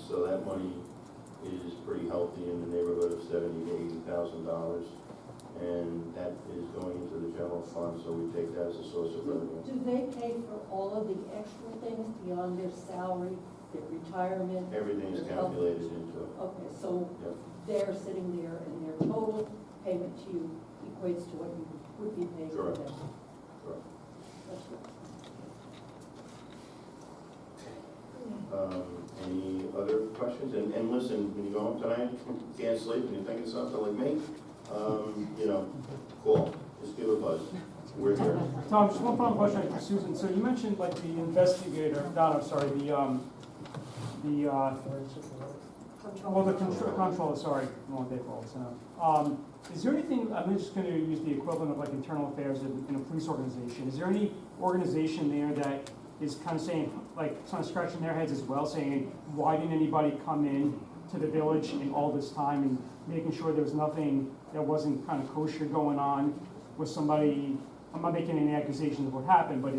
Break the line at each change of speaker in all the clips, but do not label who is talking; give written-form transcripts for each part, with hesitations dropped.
So that money is pretty healthy in the neighborhood of $70,000 to $80,000. And that is going into the general fund, so we take that as a source of revenue.
Do they pay for all of the extra things beyond their salary, their retirement?
Everything is
their health?
calculated into it.
Okay, so
Yep.
they're sitting there and their total payment to you equates to what you would be paying for
Correct.
them?
Correct.
That's good.
Any other questions? And listen, when you go home tonight, can't sleep, and you think of something like me, you know, call, just give a buzz. We're here.
Tom, just one final question for Susan. So you mentioned like the investigator, I'm sorry, well, the controller, sorry, wrong day for all this. Is there anything, I'm just gonna use the equivalent of like internal affairs in a police organization. Is there any organization there that is kind of saying, like, kind of scratching their heads as well, saying, why didn't anybody come in to the village in all this time and making sure there was nothing that wasn't kind of kosher going on with somebody? I'm not making any accusations of what happened, but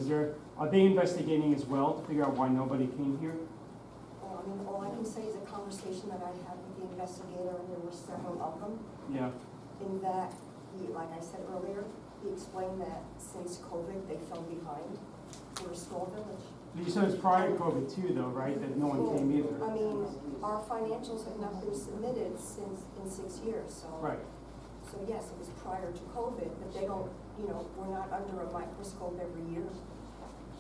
are they investigating as well to figure out why nobody came here?
I mean, all I can say is a conversation that I had with the investigator, and there were several of them,
Yeah,
in that he, like I said earlier, he explained that since COVID, they fell behind. We're a small village.
you said it was prior to COVID too, though, right, that no one came either?
I mean, our financials have not been submitted in 6 years, so.
Right,
So yes, it was prior to COVID, but they don't, we're not under a microscope every year.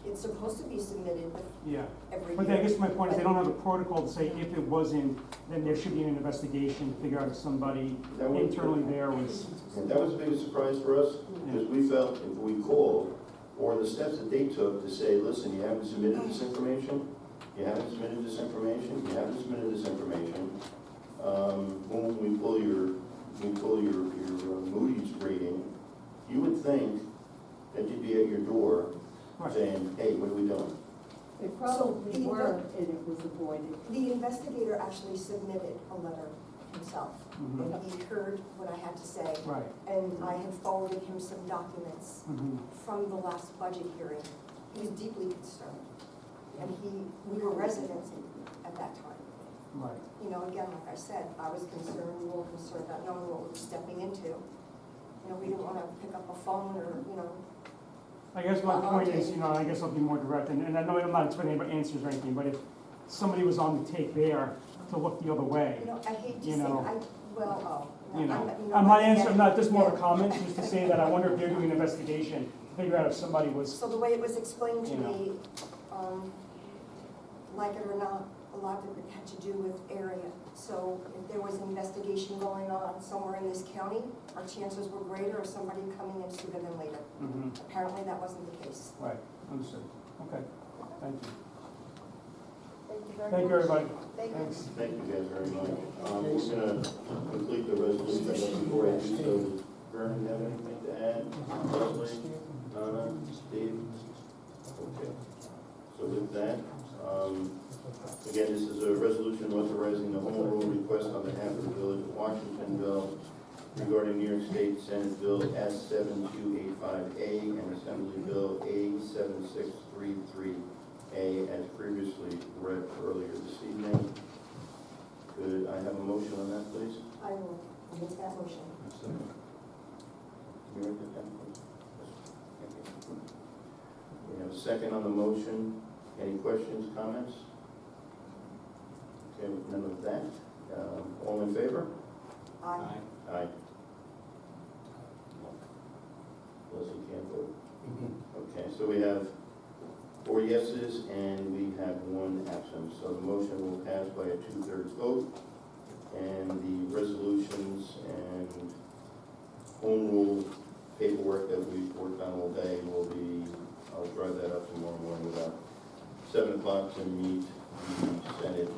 It's supposed to be submitted
yeah.
every year.
But I guess my point is they don't have a protocol to say if it wasn't, then there should be an investigation to figure out if somebody
That was-
internally there was.
And that was a big surprise for us, because we felt if we called, or the steps that they took to say, listen, you haven't submitted this information, you haven't submitted this information, you haven't submitted this information. When we pull your Moody's rating, you would think that you'd be at your door
Right.
saying, hey, what are we doing?
They probably
So the-
were, and it was avoided.
The investigator actually submitted a letter himself,
Mhm.
and he heard what I had to say,
Right.
and I have forwarded him some documents
Mhm.
from the last budget hearing. He was deeply concerned, and we were residents at that time.
Right.
Again, like I said, I was concerned, we were all concerned about knowing what we were stepping into. We didn't want to pick up a phone or,
I guess my point is, I guess I'll be more direct, and I know I'm not expecting anybody answers or anything, but if somebody was on the take there to look the other way,
I hate to
You
say,
know. I'm not answering, I'm not, just more of a comment, just to say that I wonder if they're doing an investigation, to figure out if somebody was,
So the way it was explained to
You know.
me, like it or not, a lot of it had to do with area. So if there was an investigation going on somewhere in this county, our chances were greater of somebody coming in sooner than later.
Mhm.
Apparently, that wasn't the case.
Right, understood. Okay, thank you.
Thank you very much.
Thank you, everybody.
Thank you.
Thanks.
Thank you guys very much. We're gonna complete the resolution, but before I do so, does Vernon have anything to add? Leslie, Donna, Steve? Okay. So with that, again, this is a resolution authorizing the home rule request on behalf of the Village of Washingtonville regarding New York State Senate Bill S7285A and Assembly Bill A7633A as previously read earlier this evening. Could I have a motion on that, please?
I will make that motion.
Can you write that down, please? Thank you. We have a second on the motion. Any questions, comments? Okay, with none of that, all in favor?
Aye.
Aye. Leslie can't vote. Okay, so we have 4 yeses and we have 1 absent. So the motion will pass by a 2/3 vote. And the resolutions and home rule paperwork that we've worked on all day will be, I'll drive that up tomorrow morning about 7 o'clock to meet the Senate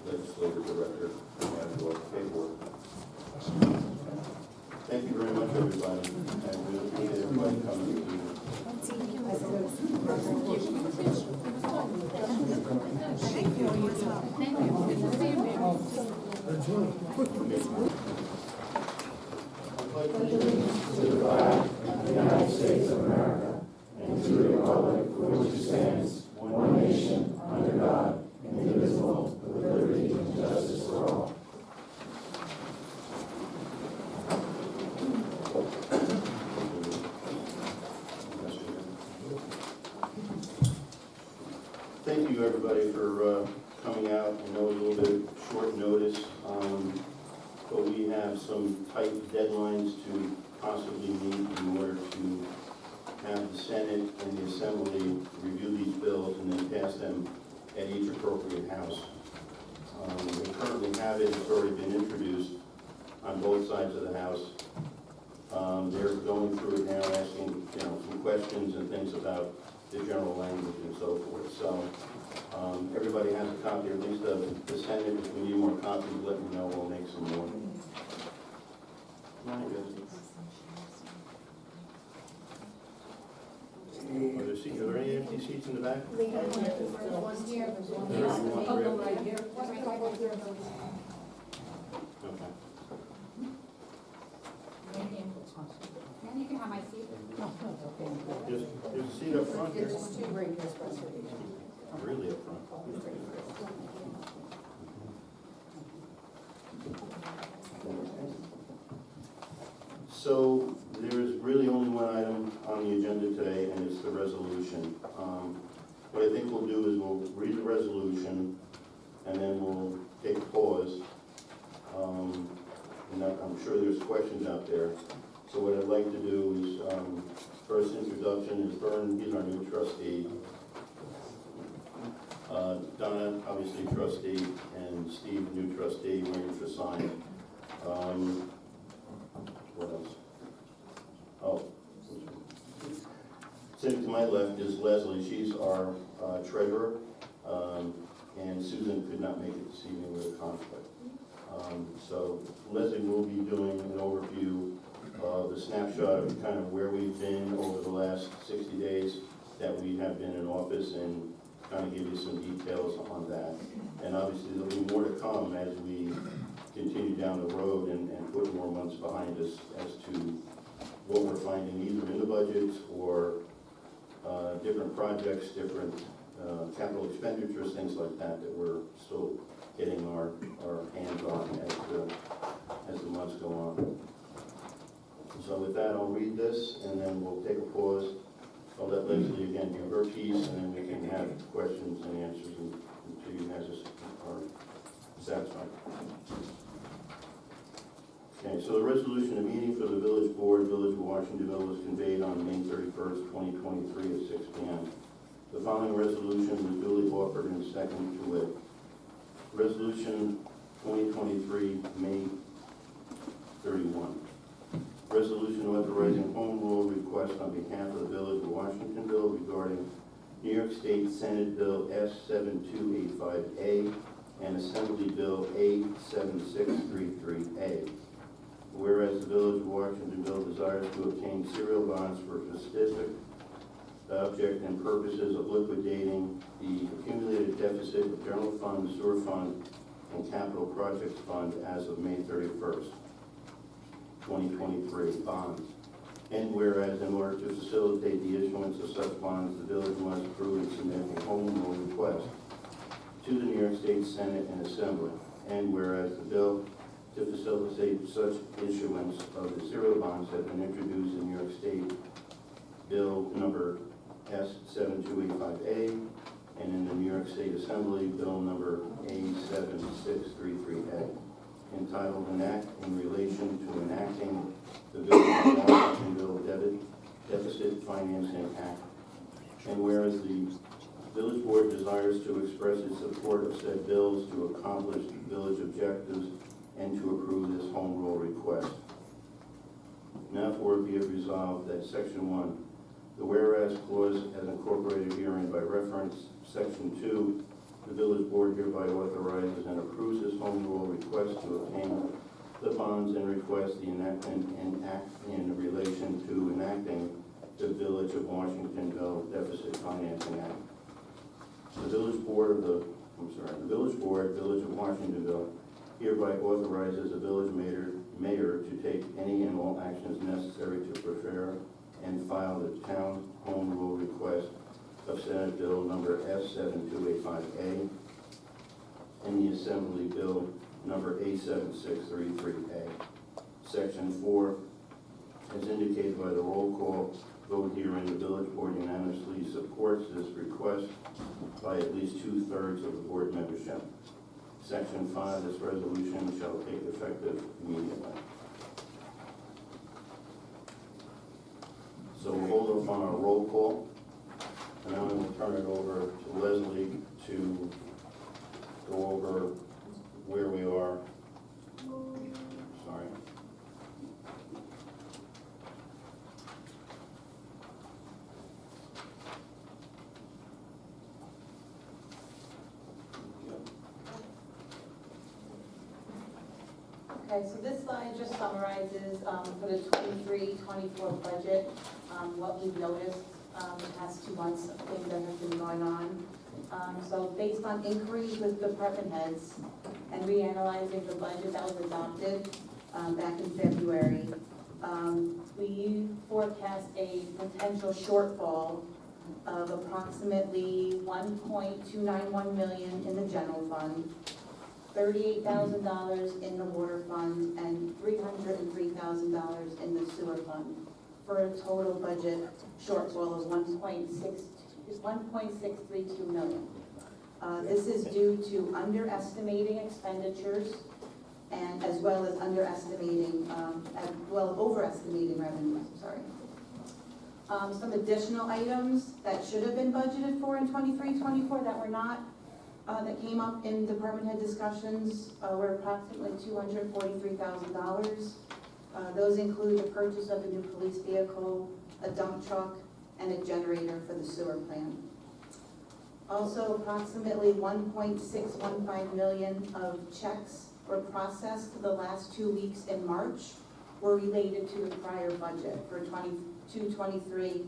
legislative director and do our paperwork. Thank you very much, everybody. And we appreciate everybody coming to
United States of America, and to the republic for which it stands, one nation, under God, indivisible, with liberty
you, everybody, for coming out. I know it's a little bit short notice, but we have some tight deadlines to possibly meet in order to have the Senate and the Assembly review these bills and then pass them at each appropriate house. We currently have it, it's already been introduced on both sides of the House. They're going through it now, asking, some questions and things about the general language and so forth. So, everybody has a copy, or at least the Senate. If we need more copies, let me know, we'll make some more. Are there any empty seats in the back?
Leave it.
There's one here, there's one
There
here,
is
there's
one
a couple
here.
right here.
There's a couple here.
Okay.
And you can have my seat.
There's a seat up front here.
There's two right here, especially.
Really up front. So there's really only one item on the agenda today, and it's the resolution. What I think we'll do is we'll read the resolution, and then we'll take a pause. And I'm sure there's questions out there. So what I'd like to do is, first introduction is Vern, he's our new trustee. Donna, obviously trustee, and Steve, new trustee, waiting for sign. What else? Oh. Sitting to my left is Leslie, she's our treasurer, and Susan could not make it this evening with a conflict. So Leslie will be doing an overview of the snapshot of kind of where we've been over the last 60 days that we have been in office, and kind of give you some details on that. And obviously there'll be more to come as we continue down the road and put more months behind us as to what we're finding either in the budgets or different projects, different capital expenditures, things like that, that we're still getting our hands on as the months go on. So with that, I'll read this, and then we'll take a pause. I'll let Leslie again give her piece, and then we can have questions and answers until you guys are satisfied. Okay, so the resolution of meeting for the village board, Village of Washingtonville, was conveyed on May 31st, 2023 at 6 p.m. The following resolution was duly offered and seconded to it. Resolution 2023, May 31. Resolution authorizing home rule request on behalf of the Village of Washingtonville regarding New York State Senate Bill S7285A and Assembly Bill A7633A. Whereas the Village of Washingtonville desires to obtain serial bonds for specific object and purposes of liquidating the accumulated deficit of general fund, sewer fund, and capital projects fund as of May 31st. 2023 bonds. And whereas in order to facilitate the issuance of such bonds, the village must approve and submit a home rule request to the New York State Senate and Assembly. And whereas the bill to facilitate such issuance of the serial bonds has been introduced in New York State Bill number S7285A and in the New York State Assembly Bill number A7633A. Entitled An Act in Relation to Enacting the Village of Washingtonville Deficit Financing Act. And whereas the village board desires to express its support of said bills to accomplish village objectives and to approve this home rule request. Now for it be it resolved that Section 1, the whereas clause as incorporated herein by reference, Section 2, the village board hereby authorizes and approves this home rule request to obtain the bonds and request the enactment and act in relation to enacting the Village of Washingtonville Deficit Financing Act. The village board, Village of Washingtonville hereby authorizes the village mayor to take any and all actions necessary to prepare and file the town home rule request of Senate Bill number S7285A and the Assembly Bill number A7633A. Section 4, as indicated by the roll call, vote herein, the village board unanimously supports this request by at least 2/3 of the board membership. Section 5, this resolution shall take effective immediately. So we'll hold off on our roll call, and then we'll turn it over to Leslie to go over where we are. Sorry.
Okay, so this slide just summarizes for the 23-24 budget, what we've noticed the past 2 months of things that have been going on. So based on inquiries with department heads and reanalyzing the budget that was adopted back in February, we forecast a potential shortfall of approximately $1.291 million in the general fund, $38,000 in the water fund, and $303,000 in the sewer fund, for a total budget shortfall of $1.632 million. This is due to underestimating expenditures and as well as overestimating revenues, sorry. Some additional items that should have been budgeted for in 23-24 that were not, that came up in department head discussions were approximately $243,000. Those include the purchase of a new police vehicle, a dump truck, and a generator for the sewer plant. Also, approximately $1.615 million of checks were processed the last 2 weeks in March were related to the prior budget for 22-23,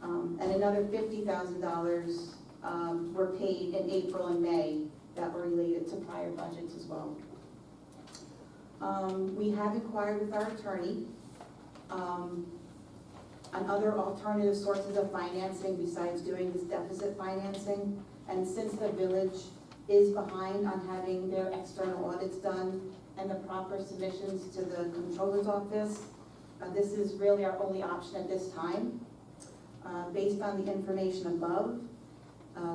and another $50,000 were paid in April and May that were related to prior budgets as well. We have inquired with our attorney on other alternative sources of financing besides doing this deficit financing. And since the village is behind on having their external audits done and the proper submissions to the controller's office, this is really our only option at this time. Based on the information above,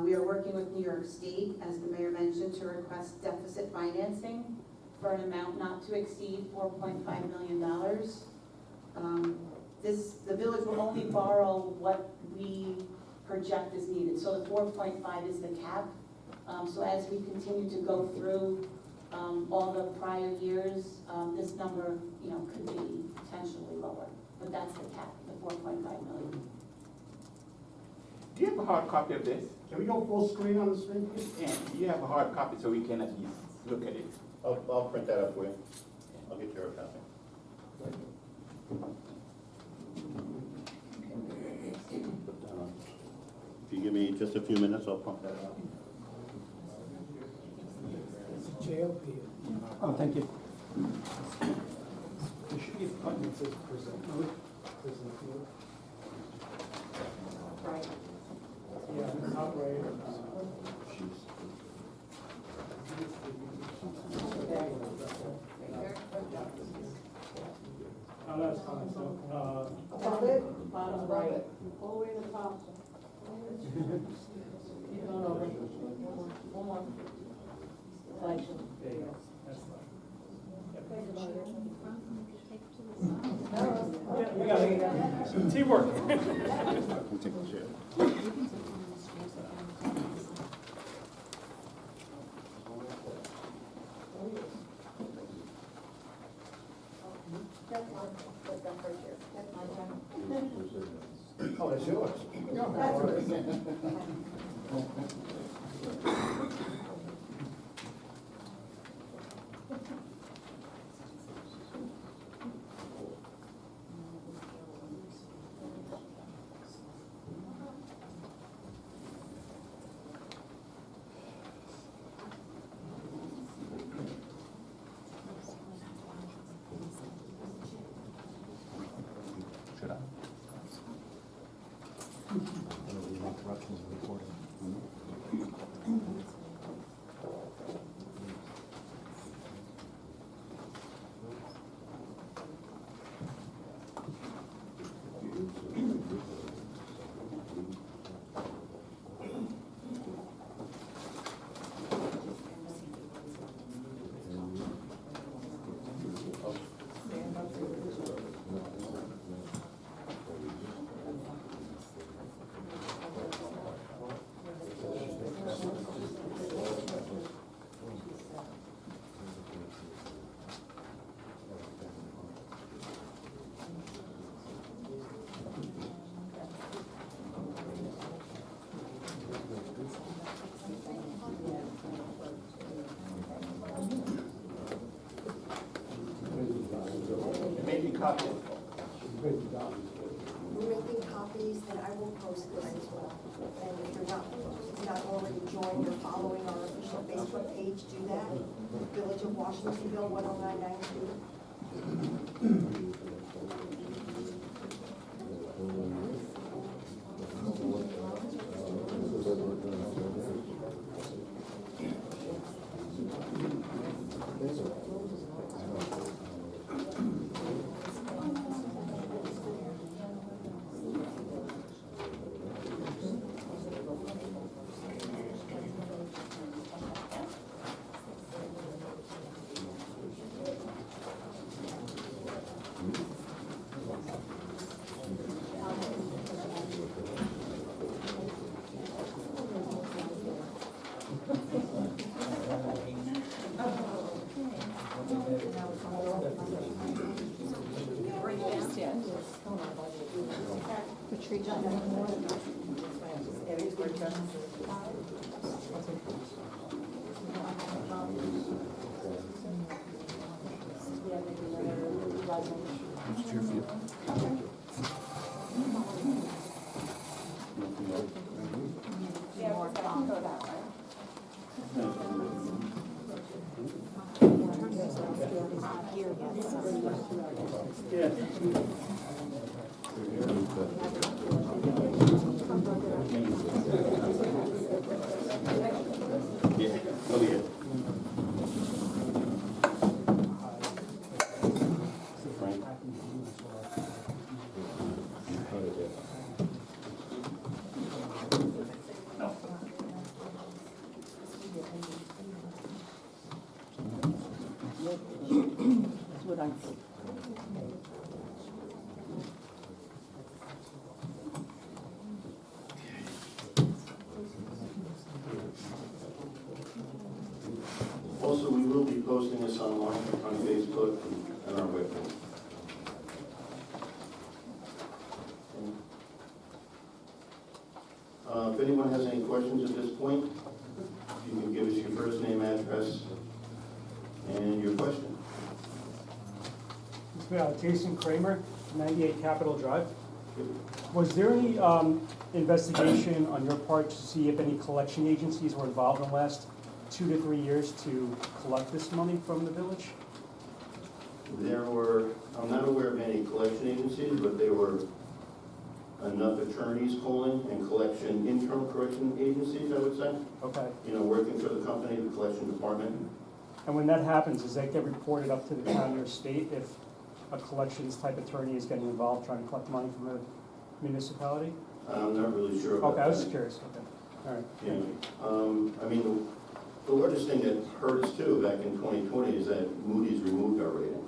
we are working with New York State, as the mayor mentioned, to request deficit financing for an amount not to exceed $4.5 million. The village will only borrow what we project is needed. So the 4.5 is the cap. So as we continue to go through all the prior years, this number, could be potentially lower. But that's the cap, the 4.5 million.
Do you have a hard copy of this?
Can we go full screen on the screen, please?
Yeah, do you have a hard copy so we can at least look at it?
I'll print that up for you. I'll get your copy. Put that on. If you give me just a few minutes, I'll pump that out.
Oh, thank you.
There should be a button that says present.
Right.
Yeah, top right. Oh, that's fine, so,
Above it, bottom right, all the way to the top. Keep it on over. One more. Selection.
there you go, that's fine. Yeah, we got it. Teamwork.
We'll take the chair.
That's mine. That's that right here. That's my turn.
Oh, that's yours.
No, that's yours.
Should I?
Interruptions recording.
copy.
We're making copies, and I will post this as well. And if you're not already joined or following our official Facebook page, do that. Village of Washingtonville, 10992.
Yeah, oh, yeah. Frank?
That's what I think.
Also, we will be posting this online on Facebook and our webpage. If anyone has any questions at this point, you can give us your first name, address, and your question.
Jason Kramer, 98 Capitol Drive. Was there any investigation on your part to see if any collection agencies were involved in the last 2 to 3 years to collect this money from the village?
I'm not aware of any collection agencies, but there were enough attorneys calling and internal collection agencies, I would say,
Okay.
working for the company, the collection department.
And when that happens, does that get reported up to the county or state if a collections type attorney is getting involved trying to collect money from a municipality?
I'm not really sure about
Okay,
that.
I was just curious. Okay, all right.
Yeah. I mean, the largest thing that hurt us too back in 2020 is that Moody's removed our rating.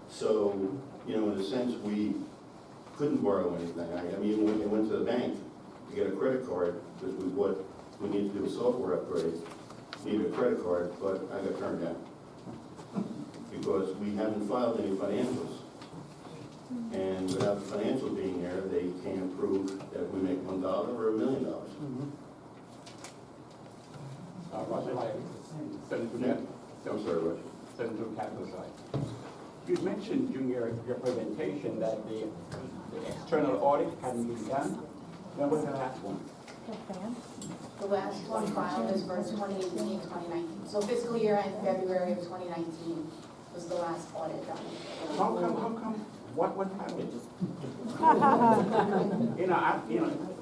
So, in a sense, we couldn't borrow anything. I mean, when we went to the bank to get a credit card, because we needed to do a software upgrade, needed a credit card, but I got turned down. Because we haven't filed any financials. And without the financial being there, they can't prove that we make $1 or $1 million.
Mhm.
Roger,
I'm sorry, Rich.
Senator Capital Side. You mentioned during your presentation that the external audit hadn't been done. When was the last one?
The last one filed is for 2018, 2019. So fiscal year end February of 2019 was the last audit done.
How come? What happened?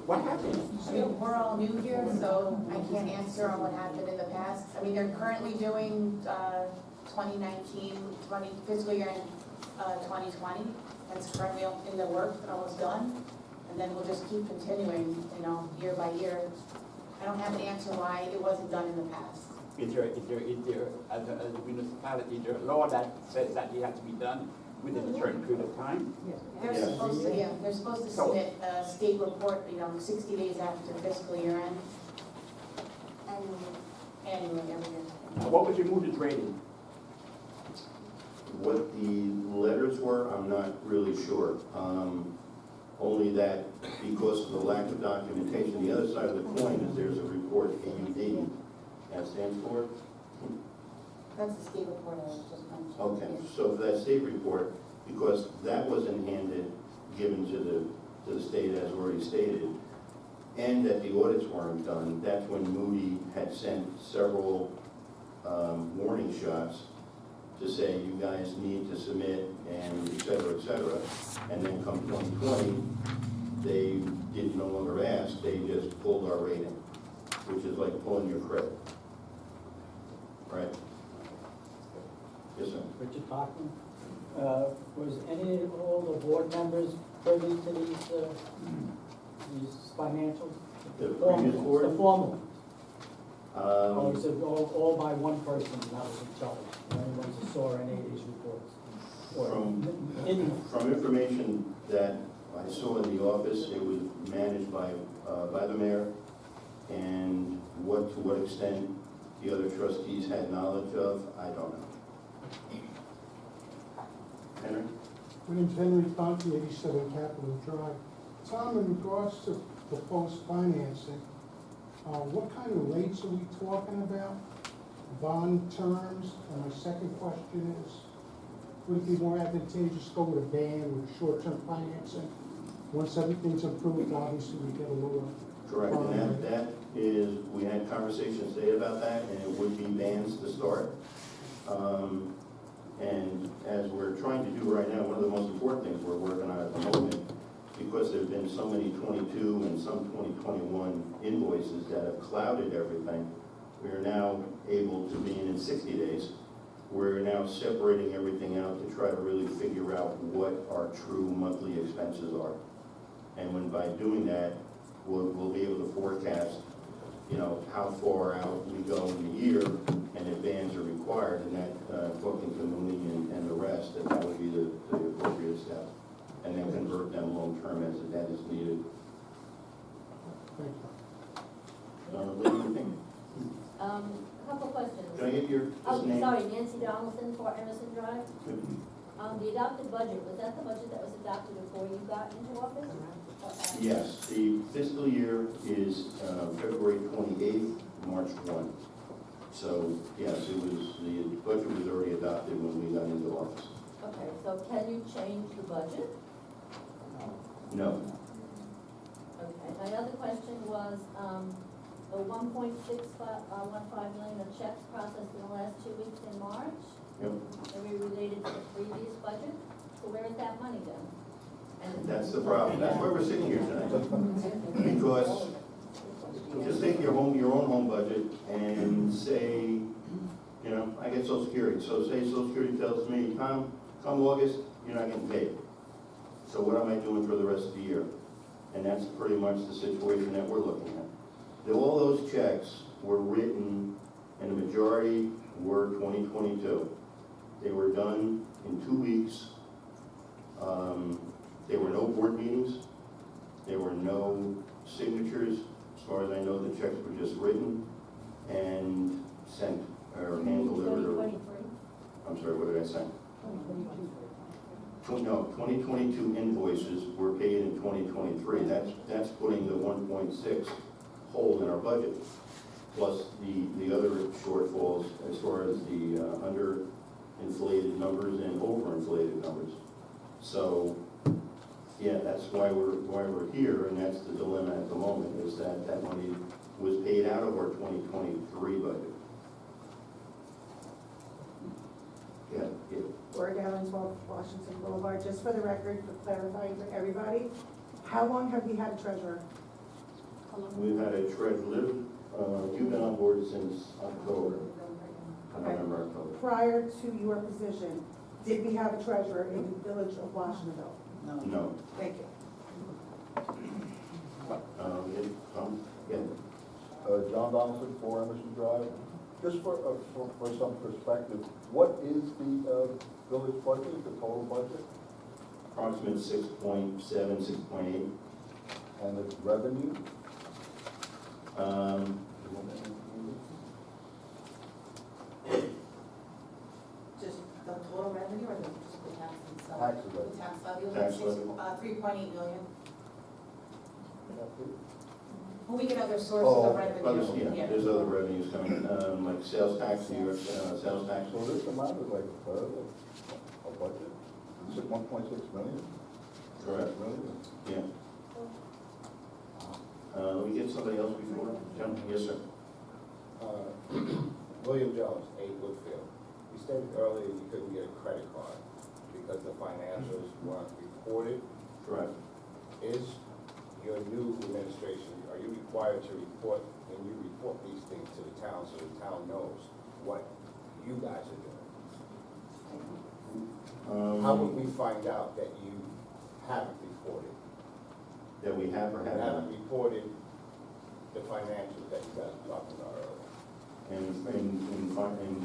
What happened?
We're all new here, so I can't answer on what happened in the past. I mean, they're currently doing 2019, fiscal year end 2020. That's currently in the works, almost done. And then we'll just keep continuing, year by year. I don't have an answer why it wasn't done in the past.
Is there, as a municipality, is there a law that says that it has to be done within a certain period of time?
They're
Yeah.
supposed to, they're supposed to
So-
submit a state report, 60 days after fiscal year end, annually every year.
What was your Moody's rating?
What the letters were, I'm not really sure. Only that because of the lack of documentation, the other side of the coin is there's a report, AUD, that stands for?
That's the state report I was just mentioning.
Okay, so for that state report, because that wasn't given to the state as already stated, and that the audits weren't done, that's when Moody had sent several warning shots to say, you guys need to submit, and et cetera, and then come 2020, they did no longer ask, they just pulled our rating, which is like pulling your credit. Right? Yes, sir.
Richard Hockman. Was any of all the board members privy to these financials?
The previous board?
The formal ones? Or was
Um,
it all by one person, and that was in charge? The only ones that saw any of these reports? Or didn't?
From information that I saw in the office, it was managed by the mayor, and to what extent the other trustees had knowledge of, I don't know. Henry?
My name's Henry Conti, 87 Capitol Drive. Tom, in regards to proposed financing, what kind of rates are we talking about? Bond terms? And my second question is, would it be more advantageous to go with a ban with short-term financing? Once everything's approved, obviously we get a lower.
Correct, and that is, we had conversations today about that, and it would be bans to start. And as we're trying to do right now, one of the most important things we're working on at the moment, because there've been so many 22 and some 2021 invoices that have clouded everything, we are now able to be in 60 days. We're now separating everything out to try to really figure out what our true monthly expenses are. And when by doing that, we'll be able to forecast, how far out we go in the year, and if bans are required, and that, talking to Mooney and the rest, that would be the appropriate step. And then convert them long-term as that is needed.
Thank you.
What do you think?
A couple questions.
Can I get your
Oh,
name?
sorry, Nancy Donaldson for Emerson Drive. The adopted budget, was that the budget that was adopted before you got into office?
Yes, the fiscal year is February 28th, March 1. So, yes, the budget was already adopted when we got into office.
Okay, so can you change the budget?
No.
Okay, my other question was, the 1.615 million of checks processed in the last 2 weeks in March,
Yep.
are we related to the previous budget? So where is that money then? And
That's the problem. That's why we're sitting here tonight. Because just take your own home budget and say, I get Social Security. So say Social Security tells me, Tom, come August, you're not getting paid. So what am I doing for the rest of the year? And that's pretty much the situation that we're looking at. All those checks were written, and the majority were 2022. They were done in 2 weeks. There were no board meetings. There were no signatures. As far as I know, the checks were just written and sent, or hand-delivered, or,
2023?
I'm sorry, what did I say? No, 2022 invoices were paid in 2023. That's putting the 1.6 hole in our budget, plus the other shortfalls as far as the underinflated numbers and overinflated numbers. So, yeah, that's why we're here, and that's the dilemma at the moment, is that money was paid out of our 2023 budget. Yeah.
Gloria Evans, Washington Boulevard. Just for the record, for clarifying for everybody, how long have we had a treasurer?
We've had a treasurer, you've been on board since October, November, October.
Prior to your position, did we have a treasurer in the village of Washingtonville?
No.
Thank you.
Yeah, Tom? Yeah.
John Donaldson, 4 Emerson Drive. Just for some perspective, what is the village budget, the total budget,
Approximate 6.7, 6.8.
and its revenue?
Just the total revenue or just the tax itself?
Taxes,
The tax levy
Tax
was
levy.
3.8 million. Well, we get other sources of revenue.
Yeah, there's other revenues coming, like sales tax, New York, sales tax.
So this amount is like a third of a budget? 1.6 million?
Correct.
Million?
Yeah. Let me get somebody else before. John? Yes, sir.
William Jones, 8 Woodfield. You stated earlier you couldn't get a credit card because the financials weren't reported.
Correct.
Is your new administration, are you required to report, when you report these things to the town so the town knows what you guys are doing? How would we find out that you haven't reported?
That we have or
Haven't
haven't.
reported the financials that you guys were talking about earlier?
And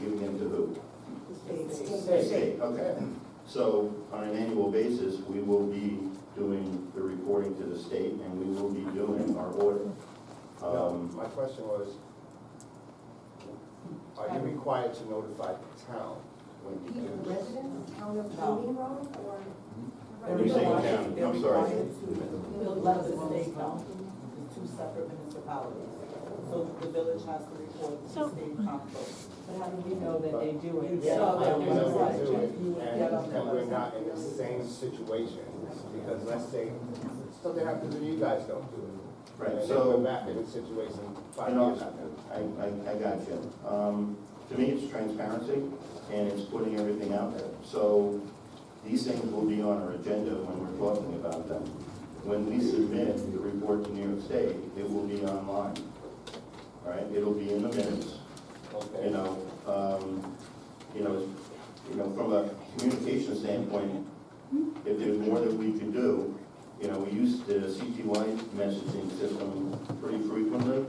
giving them to who?
State.
State, okay. So on an annual basis, we will be doing the reporting to the state and we will be doing our audit.
My question was, are you required to notify the town when you do
People,
this?
residents, town of Union Road, or?
When you say town, I'm sorry.
They'll let the state know, it's two separate municipalities. So the village has to report to the state comptroller. But how do we know that they do it?
Yeah,
So
I
there's
know
a
we
question.
do it,
You would get on the
and we're
website.
not in the same situation, because let's say, something happens and you guys don't do it.
Right,
And then
so-
we're back in the situation 5
You know,
years from now.
I got you. To me, it's transparency and it's putting everything out there. So these things will be on our agenda when we're talking about them. When we submit the report to New York State, it will be online. All right, it'll be in the minutes.
Okay.
You know, from a communication standpoint, if there's more that we could do, we use the CTY messaging system pretty frequently,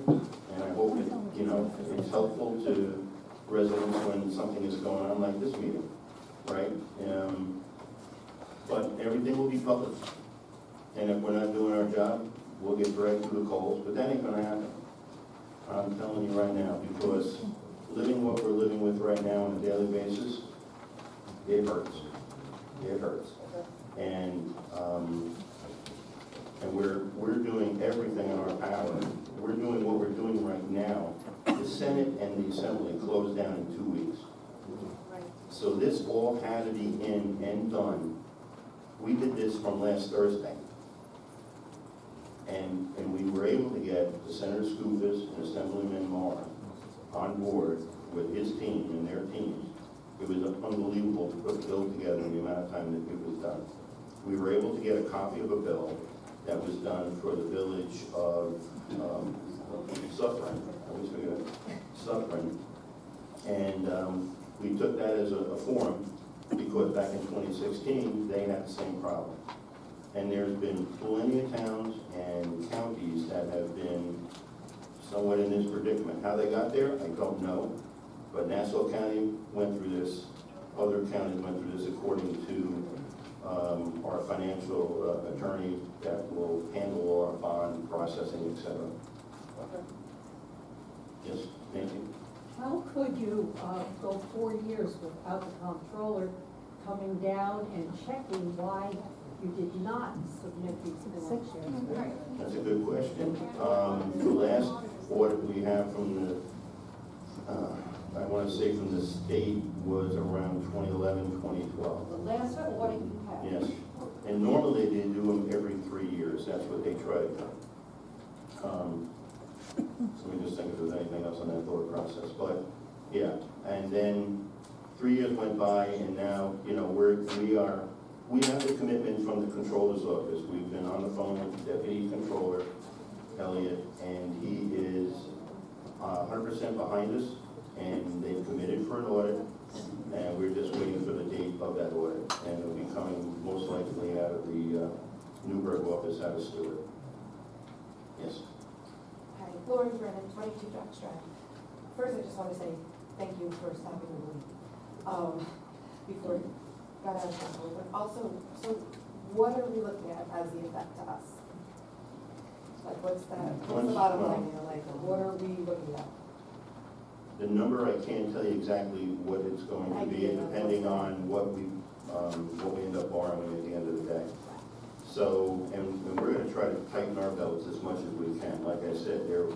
and I hope it, it's helpful to residents when something is going on like this meeting, right? But everything will be public, and if we're not doing our job, we'll get dragged through the coals, but that ain't gonna happen. I'm telling you right now, because living what we're living with right now on a daily basis, it hurts. It hurts. And we're doing everything in our power. We're doing what we're doing right now. The Senate and the Assembly closed down in 2 weeks. So this all had to be in and done. We did this from last Thursday. And we were able to get Senator Skoufis and Assemblyman Marr on board with his team and their teams. It was unbelievable to put a bill together in the amount of time that it was done. We were able to get a copy of a bill that was done for the village of Suffering. I always forget Suffering. And we took that as a forum because back in 2016, they had the same problem. And there's been plenty of towns and counties that have been somewhat in this predicament. How they got there, I don't know. But Nassau County went through this, other counties went through this according to our financial attorney that will handle our bond processing, et cetera.
Okay.
Yes, thank you.
How could you go 4 years without the comptroller coming down and checking why you did not submit these bills?
That's a good question. The last audit we have from the, I want to say from the state was around 2011, 2012.
The last audit you had?
Yes, and normally they do them every 3 years, that's what they try to do. So let me just think if there's anything else on that thought process, but, yeah. And then 3 years went by, and now, we have the commitment from the controller's office. We've been on the phone with the deputy controller, Elliot, and he is 100% behind us, and they've committed for an audit, and we're just waiting for the date of that audit, and it'll be coming most likely out of the Newburgh office out of Stewart. Yes.
Hi, Lori Brennan, 22 Jock Drive. First, I just want to say thank you for stopping the meeting before it got out of control. But also, so what are we looking at as the effect to us? Like, what's the bottom line here? Like, what are we looking at?
The number, I can't tell you exactly what it's going to be, depending on what we end up borrowing at the end of the day. So, and we're gonna try to tighten our belts as much as we can. Like I said, there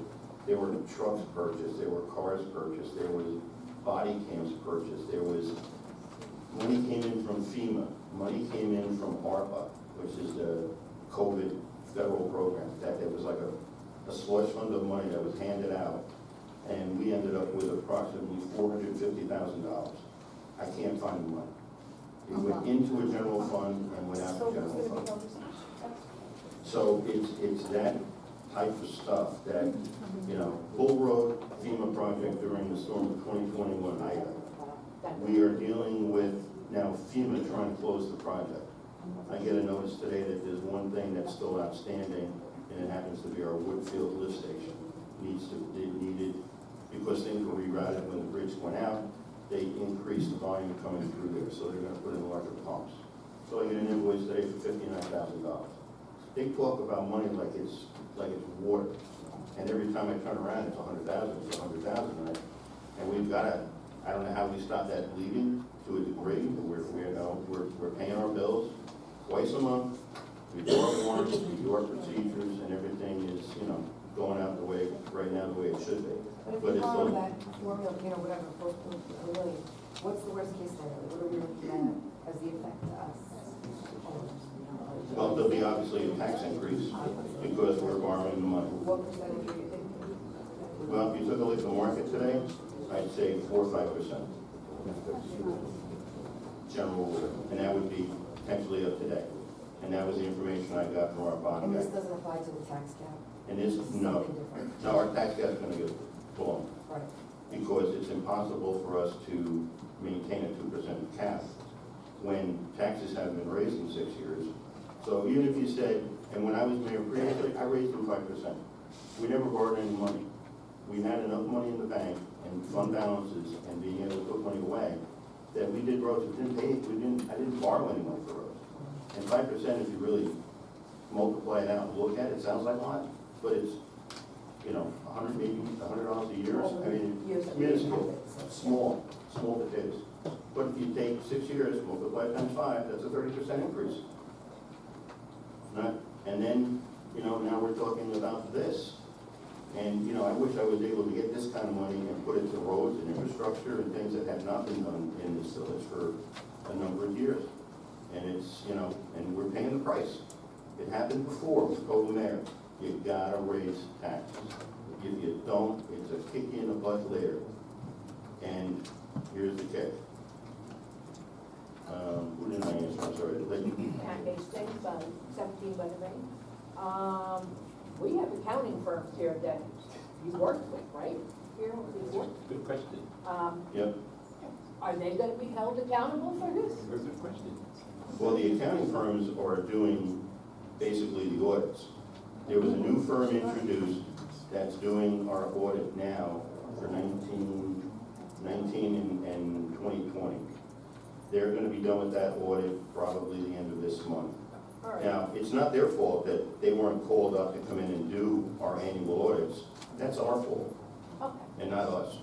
were trucks purchased, there were cars purchased, there was body cams purchased, there was money came in from FEMA, money came in from ARPA, which is the COVID federal program. That there was like a slush fund of money that was handed out, and we ended up with approximately $450,000. I can't find the money. It went into a general fund and went out
So
of
who's
general
gonna
fund.
be held responsible?
So it's that type of stuff that, you know, Bull Road FEMA project during the storm of 2021 Ida. We are dealing with now FEMA trying to close the project. I get a notice today that there's one thing that's still outstanding, and it happens to be our Woodfield lift station. It needed, because things were rerouted when the bridge went out, they increased the volume coming through there, so they're gonna put in larger pumps. So I get an invoice today for $59,000. They talk about money like it's water, and every time I turn around, it's 100,000, it's 100,000, and we've gotta, I don't know how we stop that bleeding to a degree. We're paying our bills twice a month. We do our warrants, we do our procedures, and everything is, you know, going out the way, right now, the way it should be.
But if
But
we
it's
follow
still,
that formula, you know, whatever, a million, what's the worst case scenario? What are we looking at as the effect to us?
well, there'll be obviously a tax increase because we're borrowing the money.
What percentage are you thinking?
Well, if you took a look at the market today, I'd say 4 or 5%. General, and that would be potentially up today. And that was the information I got from our bond
And
guy.
this doesn't apply to the tax cap?
And this, no,
Something different.
no, our tax cap's gonna get blown.
Right.
Because it's impossible for us to maintain a 2% cap when taxes haven't been raised in 6 years. So even if you said, and when I was mayor previously, I raised them 5%. We never borrowed any money. We had enough money in the bank and fund balances and being able to put money away that we did roads. I didn't borrow any money for roads. And 5%, if you really multiply it out and look at it, sounds like a lot, but it's, you know, maybe $100 a year. I mean, it's minuscule, small potatoes. But if you take 6 years, multiply times 5, that's a 30% increase. And then, you know, now we're talking about this. And, you know, I wish I was able to get this kind of money and put it to roads and infrastructure and things that have not been done in this village for a number of years. And it's, you know, and we're paying the price. It happened before with COVID mayor. You gotta raise taxes. If you don't, it's a kick you in the butt later. And here's the kick. Who didn't I answer? I'm sorry.
Page 17 by the rain. We have accounting firms here that you worked with, right? Here, before.
Good question.
Yep.
Are they gonna be held accountable for this?
Very good question.
Well, the accounting firms are doing basically the audits. There was a new firm introduced that's doing our audit now for 19 and 2020. They're gonna be done with that audit probably the end of this month.
All right.
Now, it's not their fault that they weren't called up to come in and do our annual audits. That's our fault,
Okay.
and not us.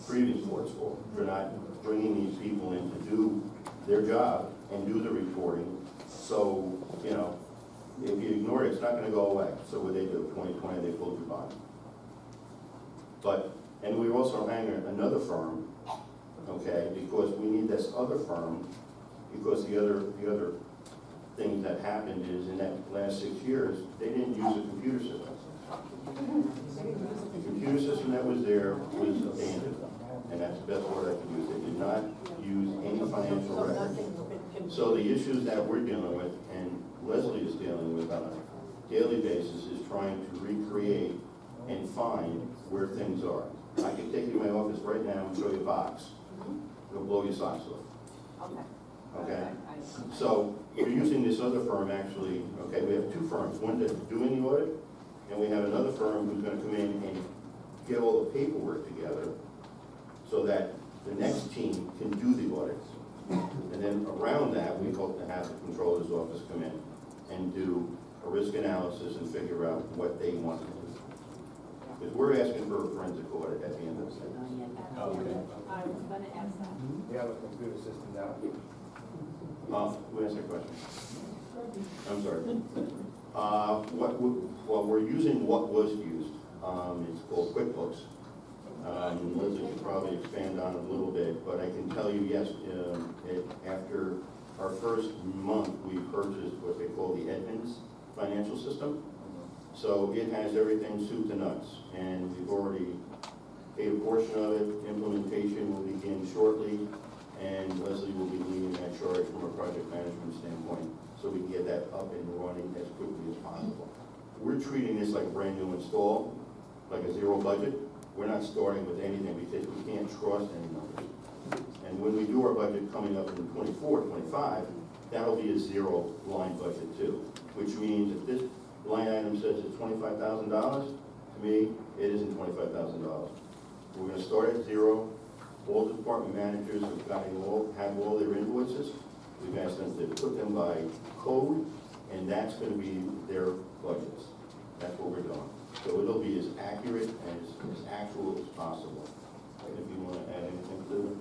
Previous board's fault for not bringing these people in to do their job and do the reporting. So, you know, if you ignore it, it's not gonna go away. So what they do, 2020, they pulled your bond. But, and we also hiring another firm, okay, because we need this other firm, because the other thing that happened is in that last 6 years, they didn't use a computer system. The computer system that was there was abandoned, and that's the best word I can use. They did not use any financial
So
records.
nothing's been.
So the issues that we're dealing with, and Leslie is dealing with on a daily basis, is trying to recreate and find where things are. I can take you to my office right now and show you a box. It'll blow your socks off.
Okay.
Okay? So we're using this other firm actually, okay, we have two firms, one that's doing the audit, and we have another firm who's gonna come in and get all the paperwork together so that the next team can do the audits. And then around that, we hope to have the controller's office come in and do a risk analysis and figure out what they want to do. Because we're asking for a forensic audit at the end of the day.
Okay.
I was gonna ask that.
We have a computer system now.
Who asked that question? I'm sorry. Well, we're using what was used. It's called QuickBooks. Leslie could probably expand on it a little bit, but I can tell you, yes, after our first month, we purchased what they call the Edmunds financial system. So it has everything soup to nuts, and we've already paid a portion of it. Implementation will begin shortly, and Leslie will be leading that charge from a project management standpoint, so we can get that up and running as quickly as possible. We're treating this like brand new install, like a zero budget. We're not starting with anything because we can't trust any numbers. And when we do our budget coming up in 24, 25, that'll be a zero line budget too, which means if this line item says it's $25,000, to me, it isn't $25,000. We're gonna start at zero. All the department managers have all their invoices. We've asked them to put them by code, and that's gonna be their budgets. That's what we're doing. So it'll be as accurate and as actual as possible. If you wanna add anything to it?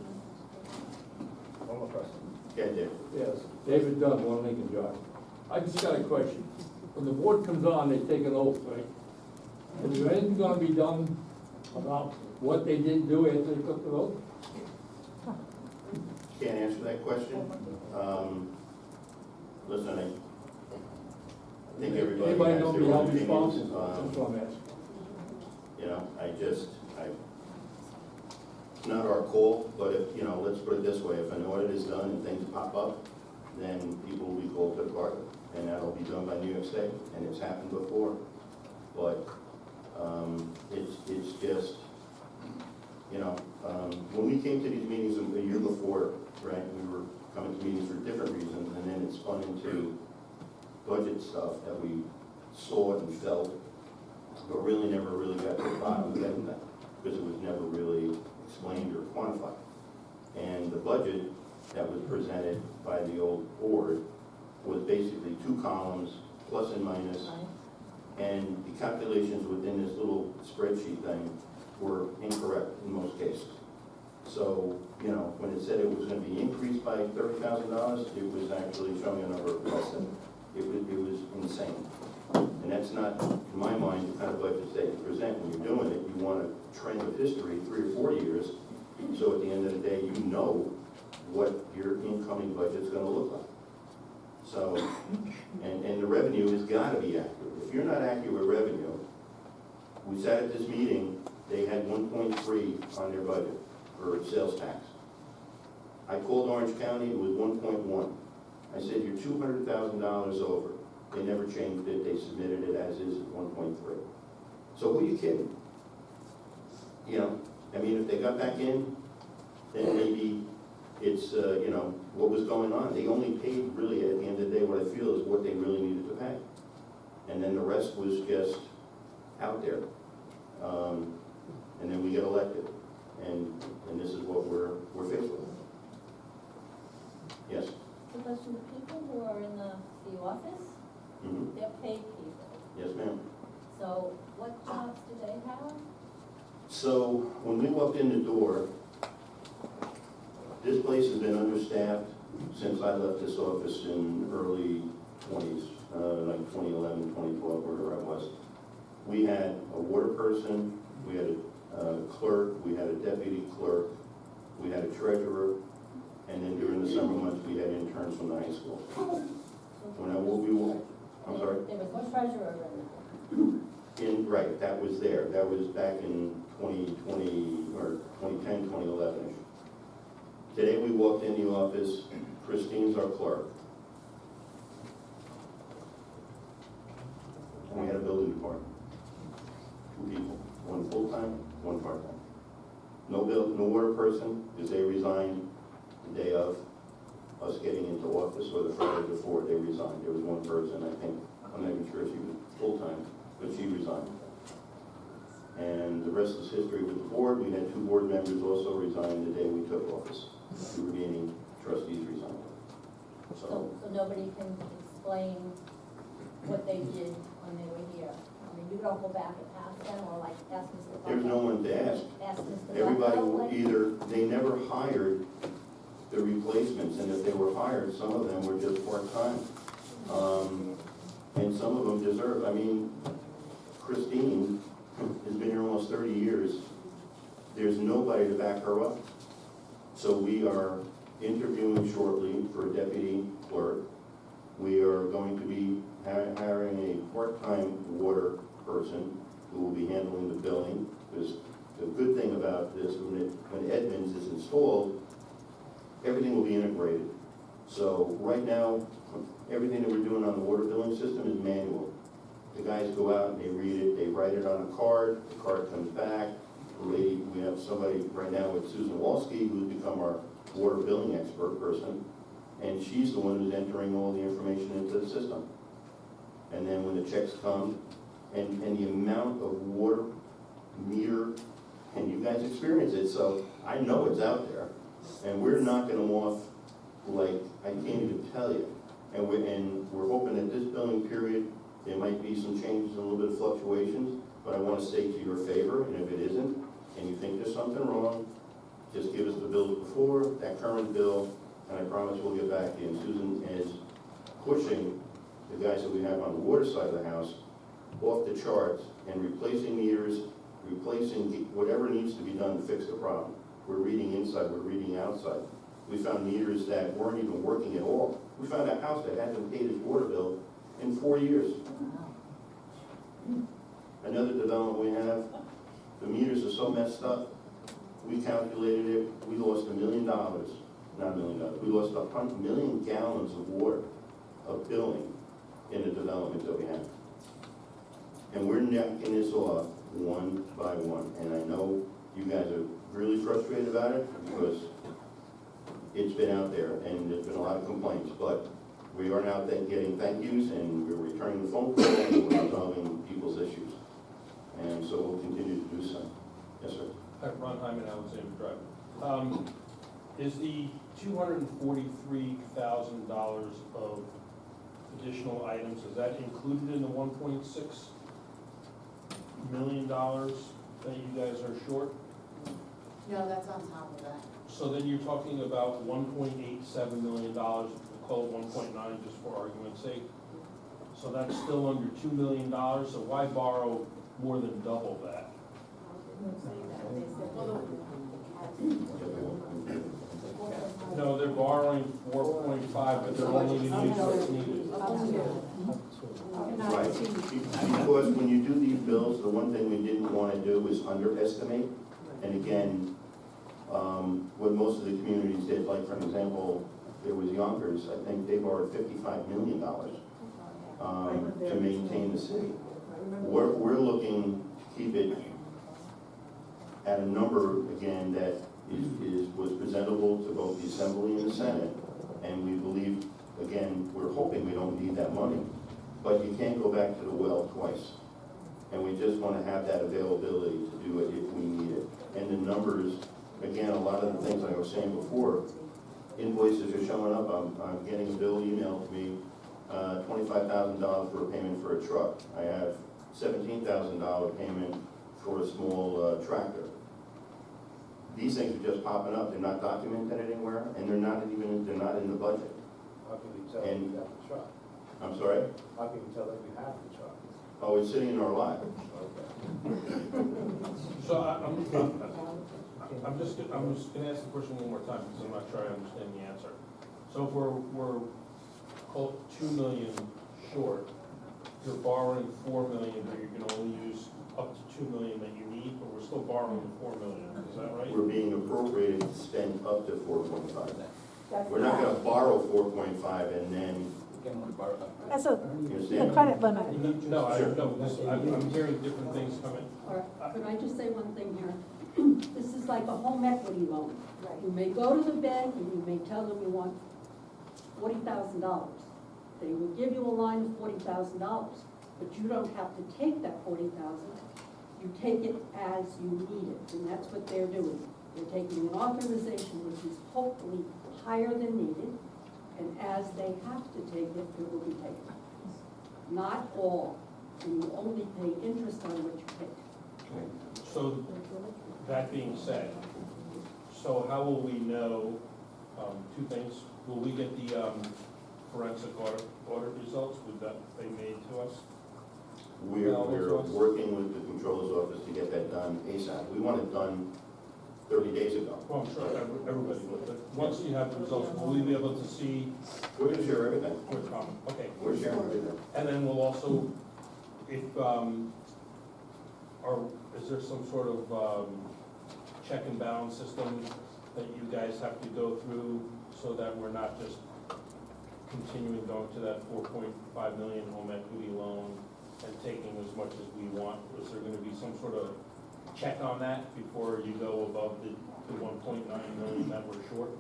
One more question.
Yeah, Dave.
Yes, David Dunn, 1 Lincoln Drive. I just got a question. When the board comes on, they take an oath, right? Is there anything gonna be done about what they didn't do after they took the oath?
Can't answer that question. Listen, I think everybody
Anybody
has
gonna
their
be
own
held
opinions.
responsible? That's what I'm asking.
You know, it's not our call, but if, let's put it this way, if an audit is done and things pop up, then people will be called to the carpet, and that'll be done by New York State, and it's happened before. But, it's just, when we came to these meetings a year before, right, we were coming to meetings for different reasons, and then it spun into budget stuff that we saw and felt, but really never really got to the bottom of getting that, because it was never really explained or quantified. And the budget that was presented by the old board was basically 2 columns, plus and minus, and the calculations within this little spreadsheet thing were incorrect in most cases. So, when it said it was gonna be increased by $30,000, it was actually showing a number less than, it was insane. And that's not, in my mind, the kind of budgets that you present when you're doing it. You want a trend of history, 3 or 4 years, so at the end of the day, you know what your incoming budget's gonna look like. So, and the revenue has gotta be accurate. If you're not accurate with revenue, we sat at this meeting, they had 1.3 on their budget for sales tax. I called Orange County, it was 1.1. I said, you're $200,000 over. They never changed it, they submitted it as is at 1.3. So who are you kidding? If they got back in, then maybe it's, what was going on. They only paid really, at the end of the day, what I feel is what they really needed to pay. And then the rest was just out there. And then we get elected. And this is what we're faced with. Yes?
The question, the people who are in the office,
Mm-hmm.
they're paid people.
Yes, ma'am.
So what jobs do they have?
So when we walked in the door, this place has been understaffed since I left this office in early 20s, like 2011, 2012, wherever I was. We had a water person, we had a clerk, we had a deputy clerk, we had a treasurer, and then during the summer months, we had interns from the high school. I'm sorry?
There was one treasurer in there.
Right, that was there. That was back in 2020, or 2010, 2011-ish. Today we walked in the office, Christine's our clerk. And we had a building department. 2 people, 1 full-time, 1 part-time. No water person, because they resigned the day of us getting into office, or the Friday before they resigned. There was 1 person, I think, I'm not even sure she was full-time, but she resigned. And the rest is history with the board. We had 2 board members also resign the day we took office. 2 remaining trustees resigned.
So nobody can explain what they did when they were here? I mean, you don't go back and ask them, or like ask Mr.
There's no one to ask.
Ask Mr.
Everybody
Bucko,
either, they never hired the replacements, and if they were hired, some of them were just part-time. And some of them deserve, Christine has been here almost 30 years. there's nobody to back her up. So we are interviewing shortly for a deputy clerk. We are going to be hiring a part-time water person who will be handling the billing. Because the good thing about this, when Edmunds is installed, everything will be integrated. So right now, everything that we're doing on the water billing system is manual. The guys go out and they read it, they write it on a card, the card comes back. We have somebody right now with Susan Walski, who's become our water billing expert person, and she's the one who's entering all the information into the system. And then when the checks come, and the amount of water meter, and you guys experience it, so I know it's out there, and we're knocking them off like, I can't even tell you. And we're hoping that this billing period, there might be some changes, a little bit of fluctuations, but I want to stay to your favor, and if it isn't, and you think there's something wrong, just give us the bills before, that current bill, and I promise we'll get back to you. And Susan is pushing the guys that we have on the water side of the house off the charts and replacing meters, replacing whatever needs to be done to fix the problem. We're reading inside, we're reading outside. We found meters that weren't even working at all. We found a house that hasn't paid its water bill in 4 years. Another development we have, the meters are so messed up, we calculated it, we lost $1 million, not $1 million, we lost 100 million gallons of water of billing in the development that we have. And we're knocking this off one by one. And I know you guys are really frustrated about it because it's been out there and there's been a lot of complaints, but we are now getting thank yous and we're returning the phone calls and we're resolving people's issues. And so we'll continue to do so. Yes, sir.
Hi, Ron Hyman, Alexander Drive. Is the $243,000 of additional items, is that included in the $1.6 million that you guys are short?
No, that's on top of that.
So then you're talking about $1.87 million, we'll call it 1.9 just for argument's sake. So that's still under $2 million, so why borrow more than double that? No, they're borrowing 4.5, but they're only going to use what's needed.
Right, because when you do these bills, the one thing we didn't want to do is underestimate. And again, what most of the communities did, like for example, there was Yonkers, I think they borrowed $55 million to maintain the city. We're looking to keep it at a number, again, that was presentable to both the Assembly and the Senate. And we believe, again, we're hoping we don't need that money. But you can't go back to the well twice. And we just want to have that availability to do it if we need it. And the numbers, again, a lot of the things I was saying before, invoices are showing up. I'm getting a bill emailed to me, $25,000 for a payment for a truck. I have $17,000 payment for a small tractor. These things are just popping up. They're not documented anywhere, and they're not in the budget.
How can you tell if you have the truck?
I'm sorry?
How can you tell if you have the truck?
Oh, it's sitting in our lot.
So I'm just gonna ask the question one more time because I'm not sure I understand the answer. So if we're called 2 million short, you're borrowing 4 million, but you can only use up to 2 million that you need, but we're still borrowing 4 million, is that right?
We're being appropriated to spend up to 4.5. We're not gonna borrow 4.5 and then,
That's
you
the
understand?
credit limit.
No, I'm hearing different things coming.
Or could I just say one thing here? This is like a home equity loan. You may go to the bank and you may tell them you want $40,000. They will give you a line of $40,000, but you don't have to take that $40,000. You take it as you need it, and that's what they're doing. They're taking an authorization which is hopefully higher than needed, and as they have to take it, it will be taken. Not all, and you only pay interest on what you take.
So, that being said, so how will we know, two things, will we get the forensic audit results? Would that be made to us?
We're working with the Controller's Office to get that done ASAP. We want it done 30 days ago.
Well, I'm sure everybody would, but once you have the results, will we be able to see
We're gonna share everything.
what's coming? Okay.
We're sharing everything.
And then we'll also, if, is there some sort of, check and balance system that you guys have to go through so that we're not just continuing going to that 4.5 million home equity loan and taking as much as we want? Is there gonna be some sort of check on that before you go above the 1.9 million that we're short?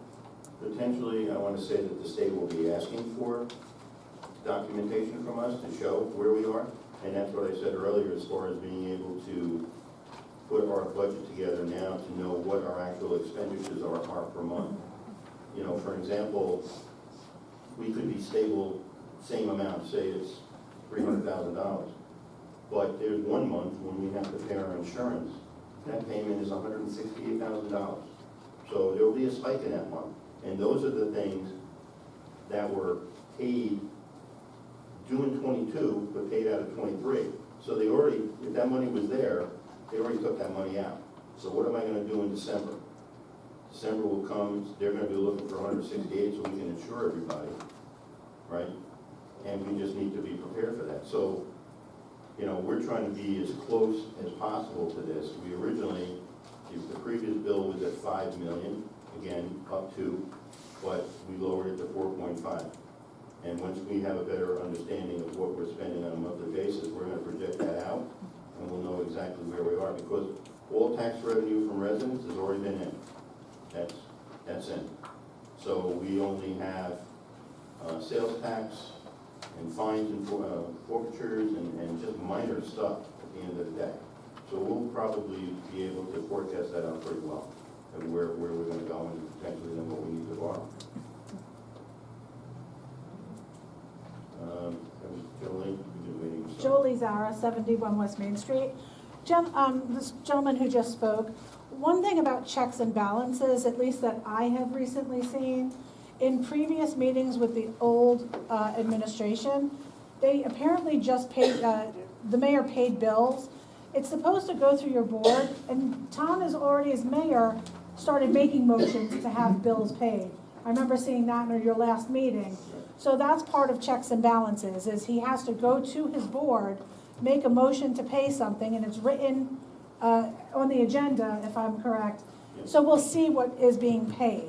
Potentially, I want to say that the state will be asking for documentation from us to show where we are. And that's what I said earlier, as far as being able to put our budget together now to know what our actual expenditures are per month. You know, for example, we could be stable, same amount, say it's $300,000. But there's 1 month when we have to pay our insurance, that payment is $168,000. So there will be a spike in that month. And those are the things that were paid due in 22, but paid out of 23. So they already, if that money was there, they already took that money out. So what am I gonna do in December? December will come, they're gonna be looking for 168 so we can insure everybody, right? And we just need to be prepared for that. So, you know, we're trying to be as close as possible to this. We originally, the previous bill was at 5 million, again, up to, but we lowered it to 4.5. And once we have a better understanding of what we're spending on a monthly basis, we're gonna project that out, and we'll know exactly where we are, because all tax revenue from residents has already been in. That's in. So we only have sales tax and fines and forfeitures and just minor stuff at the end of the day. So we'll probably be able to forecast that out pretty well, and where we're gonna go and potentially then what we need to borrow.
Jolie Zara, 71 West Main Street. This gentleman who just spoke, one thing about checks and balances, at least that I have recently seen, in previous meetings with the old administration, they apparently just paid, the mayor paid bills. It's supposed to go through your board, and Tom has already, as mayor, started making motions to have bills paid. I remember seeing that in your last meeting. So that's part of checks and balances, is he has to go to his board, make a motion to pay something, and it's written on the agenda, if I'm correct. So we'll see what is being paid.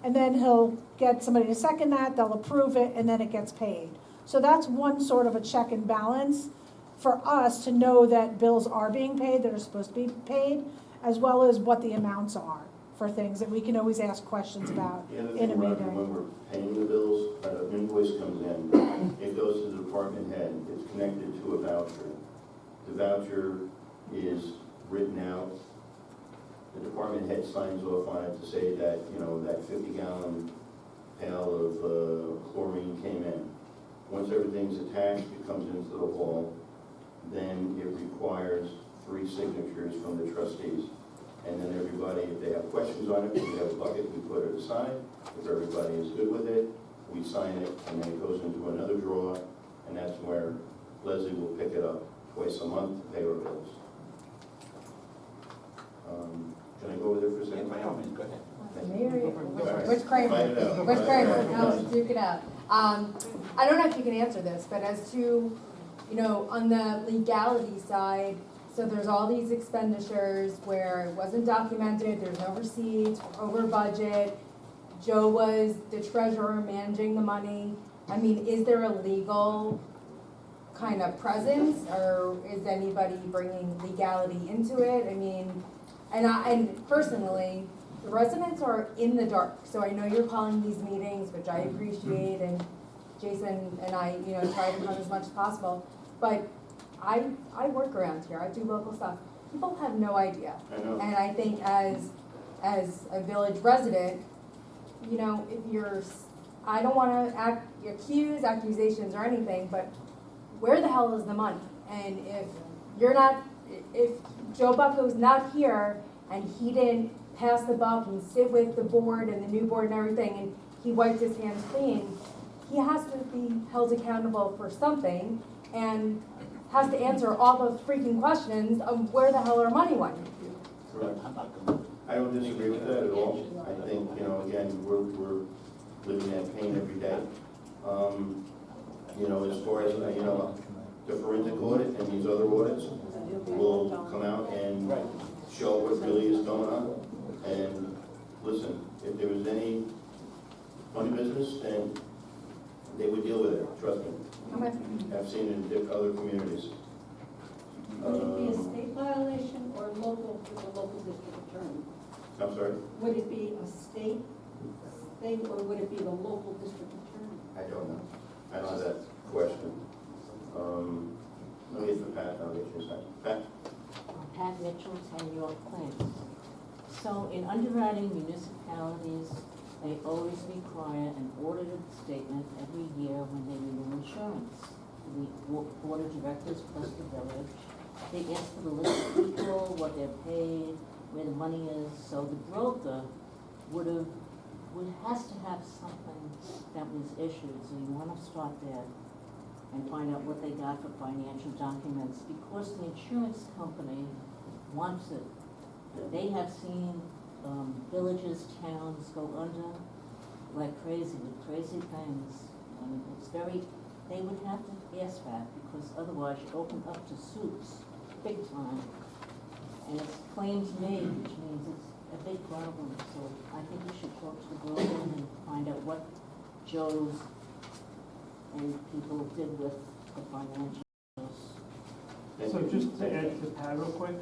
And then he'll get somebody to second that, they'll approve it, and then it gets paid. So that's one sort of a check and balance for us to know that bills are being paid, that are supposed to be paid, as well as what the amounts are for things that we can always ask questions about in a meeting.
When we're paying the bills, an invoice comes in, it goes to the department head, it's connected to a voucher. The voucher is written out, the department head signs off on it to say that, you know, that 50-gallon pail of chlorine came in. Once everything's attached, it comes into the hall, then it requires 3 signatures from the trustees. And then everybody, if they have questions on it, we have a bucket, we put it aside. If everybody is good with it, we sign it, and then it goes into another drawer, and that's where Leslie will pick it up twice a month to pay our bills. Can I go over there for a second?
By all means, go ahead.
Which Kramer? Which Kramer? No, duke it out. I don't know if you can answer this, but as to, you know, on the legality side, so there's all these expenditures where it wasn't documented, there's no receipts, over budget. Joe was the treasurer managing the money. I mean, is there a legal kind of presence, or is anybody bringing legality into it? I mean, and personally, the residents are in the dark. So I know you're calling these meetings, which I appreciate, and Jason and I, you know, try to come as much as possible. But I work around here. I do local stuff. People have no idea.
I know.
And I think as a village resident, you know, if you're, I don't want to accuse accusations or anything, but where the hell is the money? And if Joe Bucko's not here and he didn't pass the buck and sit with the board and the new board and everything, and he wiped his hands clean, he has to be held accountable for something and has to answer all those freaking questions of where the hell our money went.
Correct. I don't disagree with that at all. I think, you know, again, we're living that pain every day. You know, as far as, you know, the forensic audit and these other audits will come out and show what really is going on. And listen, if there was any funny business, then they would deal with it, trust me. I've seen it in other communities.
Would it be a state violation or local with the local district attorney?
I'm sorry?
Would it be a state thing or would it be the local district attorney?
I don't know. I don't know that question. Let me get for Pat, I'll get you a second. Pat?
Pat Mitchell, 10 York Place. So in underwriting municipalities, they always require an audited statement every year when they renew insurance. The board of directors plus the village. They ask for the list of people, what they're paid, where the money is. So the broker has to have something that was issued. So you want to start there and find out what they got for financial documents, because the insurance company wants it. They have seen villages, towns go under like crazy with crazy things. And it's very, they would have to ask that, because otherwise you open up to suits big time. And it's claims made, which means it's a big problem. So I think we should talk to the broker and find out what Joe's and people did with the financials.
So just to add to Pat real quick,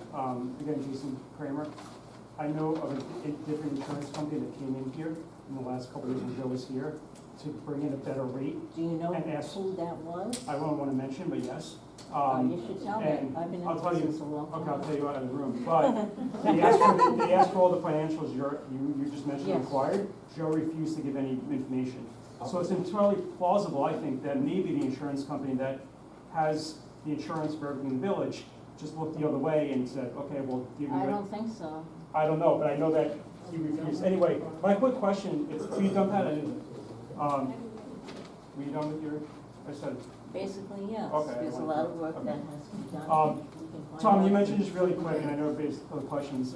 again, Jason Kramer, I know of a different insurance company that came in here in the last couple of years when Joe was here to bring in a better rate.
Do you know
and ask,
who that was?
I won't want to mention, but yes.
You should tell me. I've been in
I'll tell you,
business a long time.
okay, I'll tell you out of the room. But they asked for all the financials you just mentioned
Yes.
required. Joe refused to give any information. So it's entirely plausible, I think, that maybe the insurance company that has the insurance for everything in the village just looked the other way and said, okay, we'll give you
I
that.
don't think so.
I don't know, but I know that he refused. Anyway, my quick question, were you done, Pat? Were you done with your, I said.
Basically, yes.
Okay,
There's a lot of work that has to be done. We can find
Tom, you
out.
mentioned just really quick, and I know based on the questions,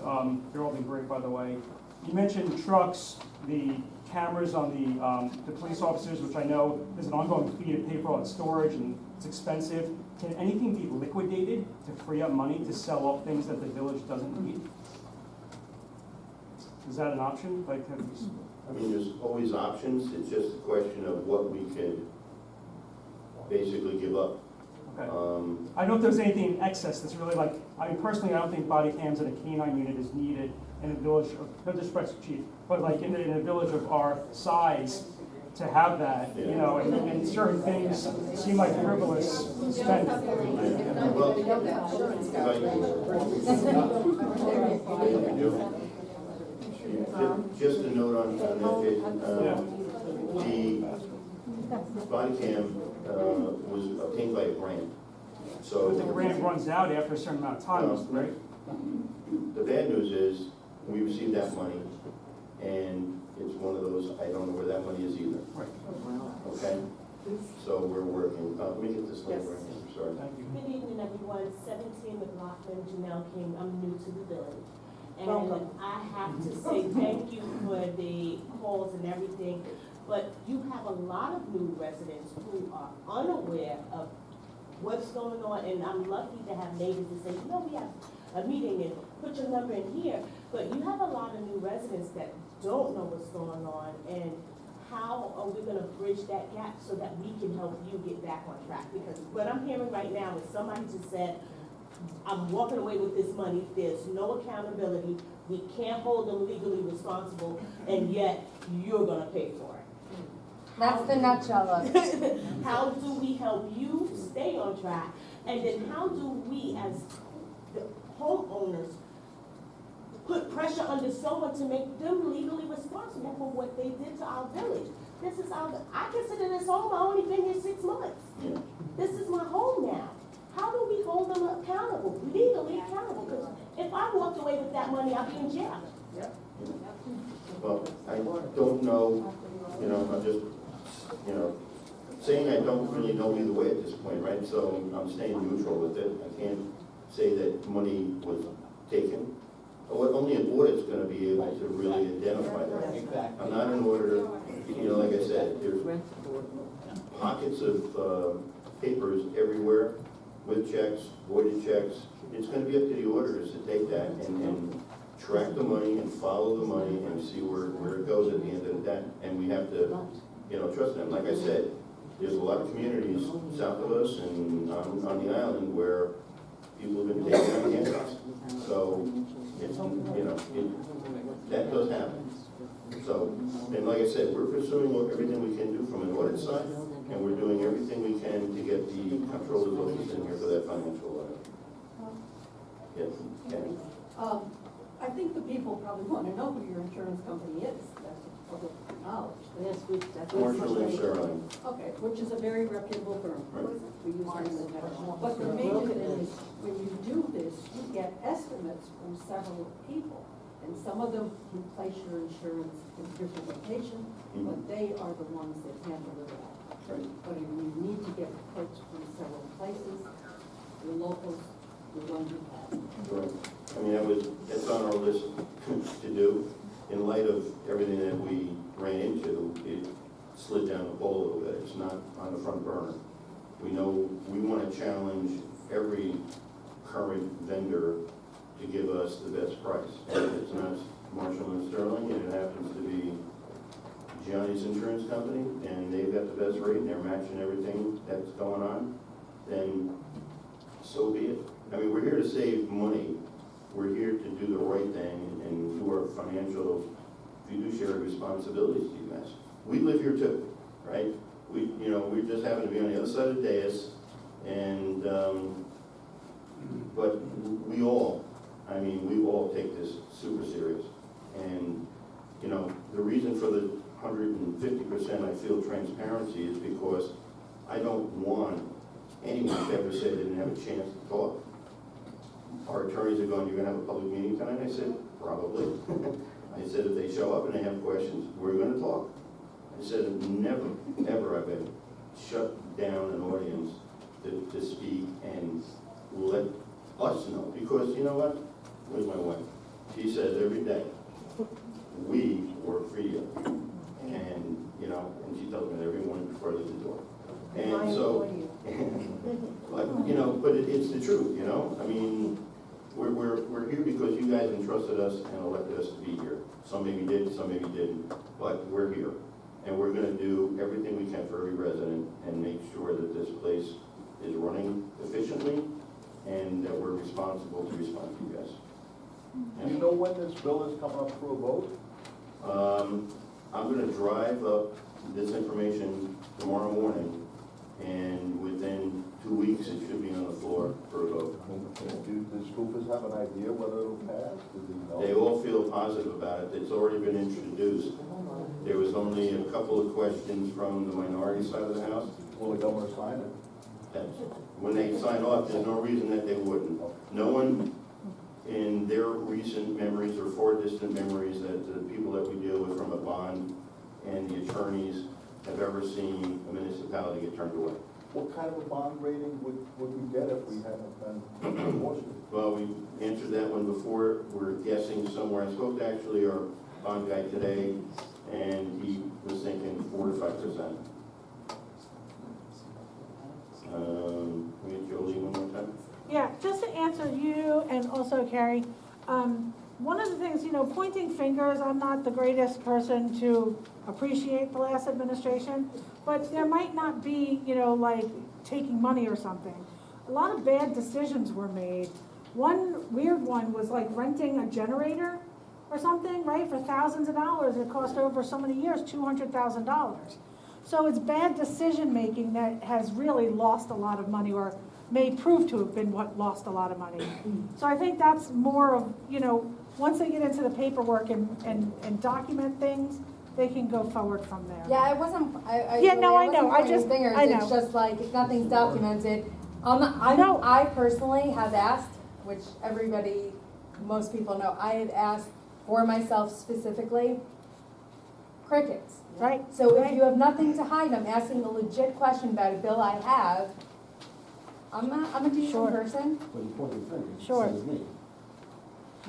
they're all been great, by the way. You mentioned trucks, the cameras on the police officers, which I know there's an ongoing fee to pay for all that storage, and it's expensive. Can anything be liquidated to free up money to sell off things that the village doesn't need? Is that an option? Like, have you?
I mean, there's always options. It's just a question of what we could basically give up.
Okay. I don't know if there's anything in excess that's really like, I mean, personally, I don't think body cams in a canine unit is needed in a village, no disrespect, chief, but like in a village of our size, to have that, you know, and certain things seem like frivolous spend.
Well, just a note on that, the body cam was obtained by a grant. So
But the grant runs out after a certain amount of time, right?
the bad news is, we received that money, and it's one of those, I don't know where that money is either.
Right.
Okay? So we're working, let me get this later, I'm sorry.
Good evening, everyone. 17 McLaughlin, Janelle King. I'm new to the village. And
Welcome.
I have to say thank you for the calls and everything. But you have a lot of new residents who are unaware of what's going on. And I'm lucky to have neighbors that say, you know, we have a meeting and put your number in here. But you have a lot of new residents that don't know what's going on. And how are we gonna bridge that gap so that we can help you get back on track? Because what I'm hearing right now is somebody just said, I'm walking away with this money, there's no accountability, we can't hold them legally responsible, and yet you're gonna pay for it.
That's the nutshell of it.
How do we help you stay on track? And then how do we as the homeowners put pressure under someone to make them legally responsible for what they did to our village? This is I consider this home, I only been here 6 months.
Yeah.
This is my home now. How do we hold them accountable, legally accountable? Because if I walked away with that money, I'd be in jail.
Well, I don't know, you know, I'm just, you know, saying I don't really know either way at this point, right? So I'm staying neutral with it. I can't say that money was taken. only an audit's gonna be able to really identify that.
Exactly.
I'm not an auditor, you know, like I said, there's pockets of papers everywhere with checks, voided checks. It's gonna be up to the auditors to take that and track the money and follow the money and see where it goes at the end of the day. And we have to, you know, trust them. Like I said, there's a lot of communities south of us and on the island where people have been taking out handouts. So, it's, you know, that does happen. So, and like I said, we're pursuing everything we can do from an audit side, and we're doing everything we can to get the comptroller's office in here for that financial audit. Yes, Kenny?
I think the people probably want to know who your insurance company is, that's public knowledge.
Yes,
Commercial insurance.
Okay, which is a very reputable firm.
Right.
We use them in the town. But the major thing is, when you do this, you get estimates from several people. And some of them can place your insurance in different locations, but they are the ones that handle it all.
Right.
But if you need to get quotes from several places, the locals, the ones you have.
Right. I mean, it's on our list to do. In light of everything that we ran into, it slid down the pole a little bit. It's not on the front burner. We know we want to challenge every current vendor to give us the best price. And if it's not Marshall and Sterling, and it happens to be Johnny's Insurance Company, and they've got the best rate, and they're matching everything that's going on, then so be it. I mean, we're here to save money. We're here to do the right thing and do our financial fiduciary responsibilities to you guys. We live here too, right? We just happen to be on the other side of the dais, and, but we all take this super serious. And, you know, the reason for the 150% I feel transparency is because I don't want anyone to ever say they didn't have a chance to talk. Our attorneys are going, you're gonna have a public meeting tonight? I said, probably. I said, if they show up and they have questions, we're gonna talk. I said, never, ever have I shut down an audience to speak and let us know. Because you know what? Where's my wife? She says every day, we work for you. And, you know, and she tells me every morning before I leave the door. And so, but, you know, but it's the truth, you know? I mean, we're here because you guys entrusted us and elected us to be here. Some maybe did, some maybe didn't, but we're here. And we're gonna do everything we can for every resident and make sure that this place is running efficiently and that we're responsible to respond to you guys.
Do you know when this bill is coming up for a vote?
I'm gonna drive up this information tomorrow morning, and within 2 weeks, it should be on the floor for a vote.
Does Scoopers have an idea whether it'll pass? Does he know?
They all feel positive about it. It's already been introduced. There was only a couple of questions from the minority side of the House.
Will the governor sign it?
When they sign off, there's no reason that they wouldn't. No one in their recent memories or far distant memories that the people that we deal with from a bond and the attorneys have ever seen a municipality get turned away.
What kind of a bond rating would we get if we hadn't been enforced?
Well, we answered that one before. We're guessing somewhere. I spoke to actually our bond guy today, and he was thinking 4 to 5%. We had Jolie one more time.
Yeah, just to answer you and also Carrie, one of the things, you know, pointing fingers, I'm not the greatest person to appreciate the last administration, but there might not be, you know, like taking money or something. A lot of bad decisions were made. One weird one was like renting a generator or something, right, for thousands of dollars. It cost over so many years, $200,000. So it's bad decision-making that has really lost a lot of money or may prove to have been what lost a lot of money. So I think that's more of, you know, once they get into the paperwork and document things, they can go forward from there.
Yeah, I wasn't,
Yeah, no, I know. I just,
fingers.
I know.
It's just like, if nothing's documented. I personally have asked, which everybody, most people know, I had asked for myself specifically, crickets.
Right.
So if you have nothing to hide, I'm asking a legit question about a bill I have. I'm a decent person.
But you point your finger,
Sure.
says me.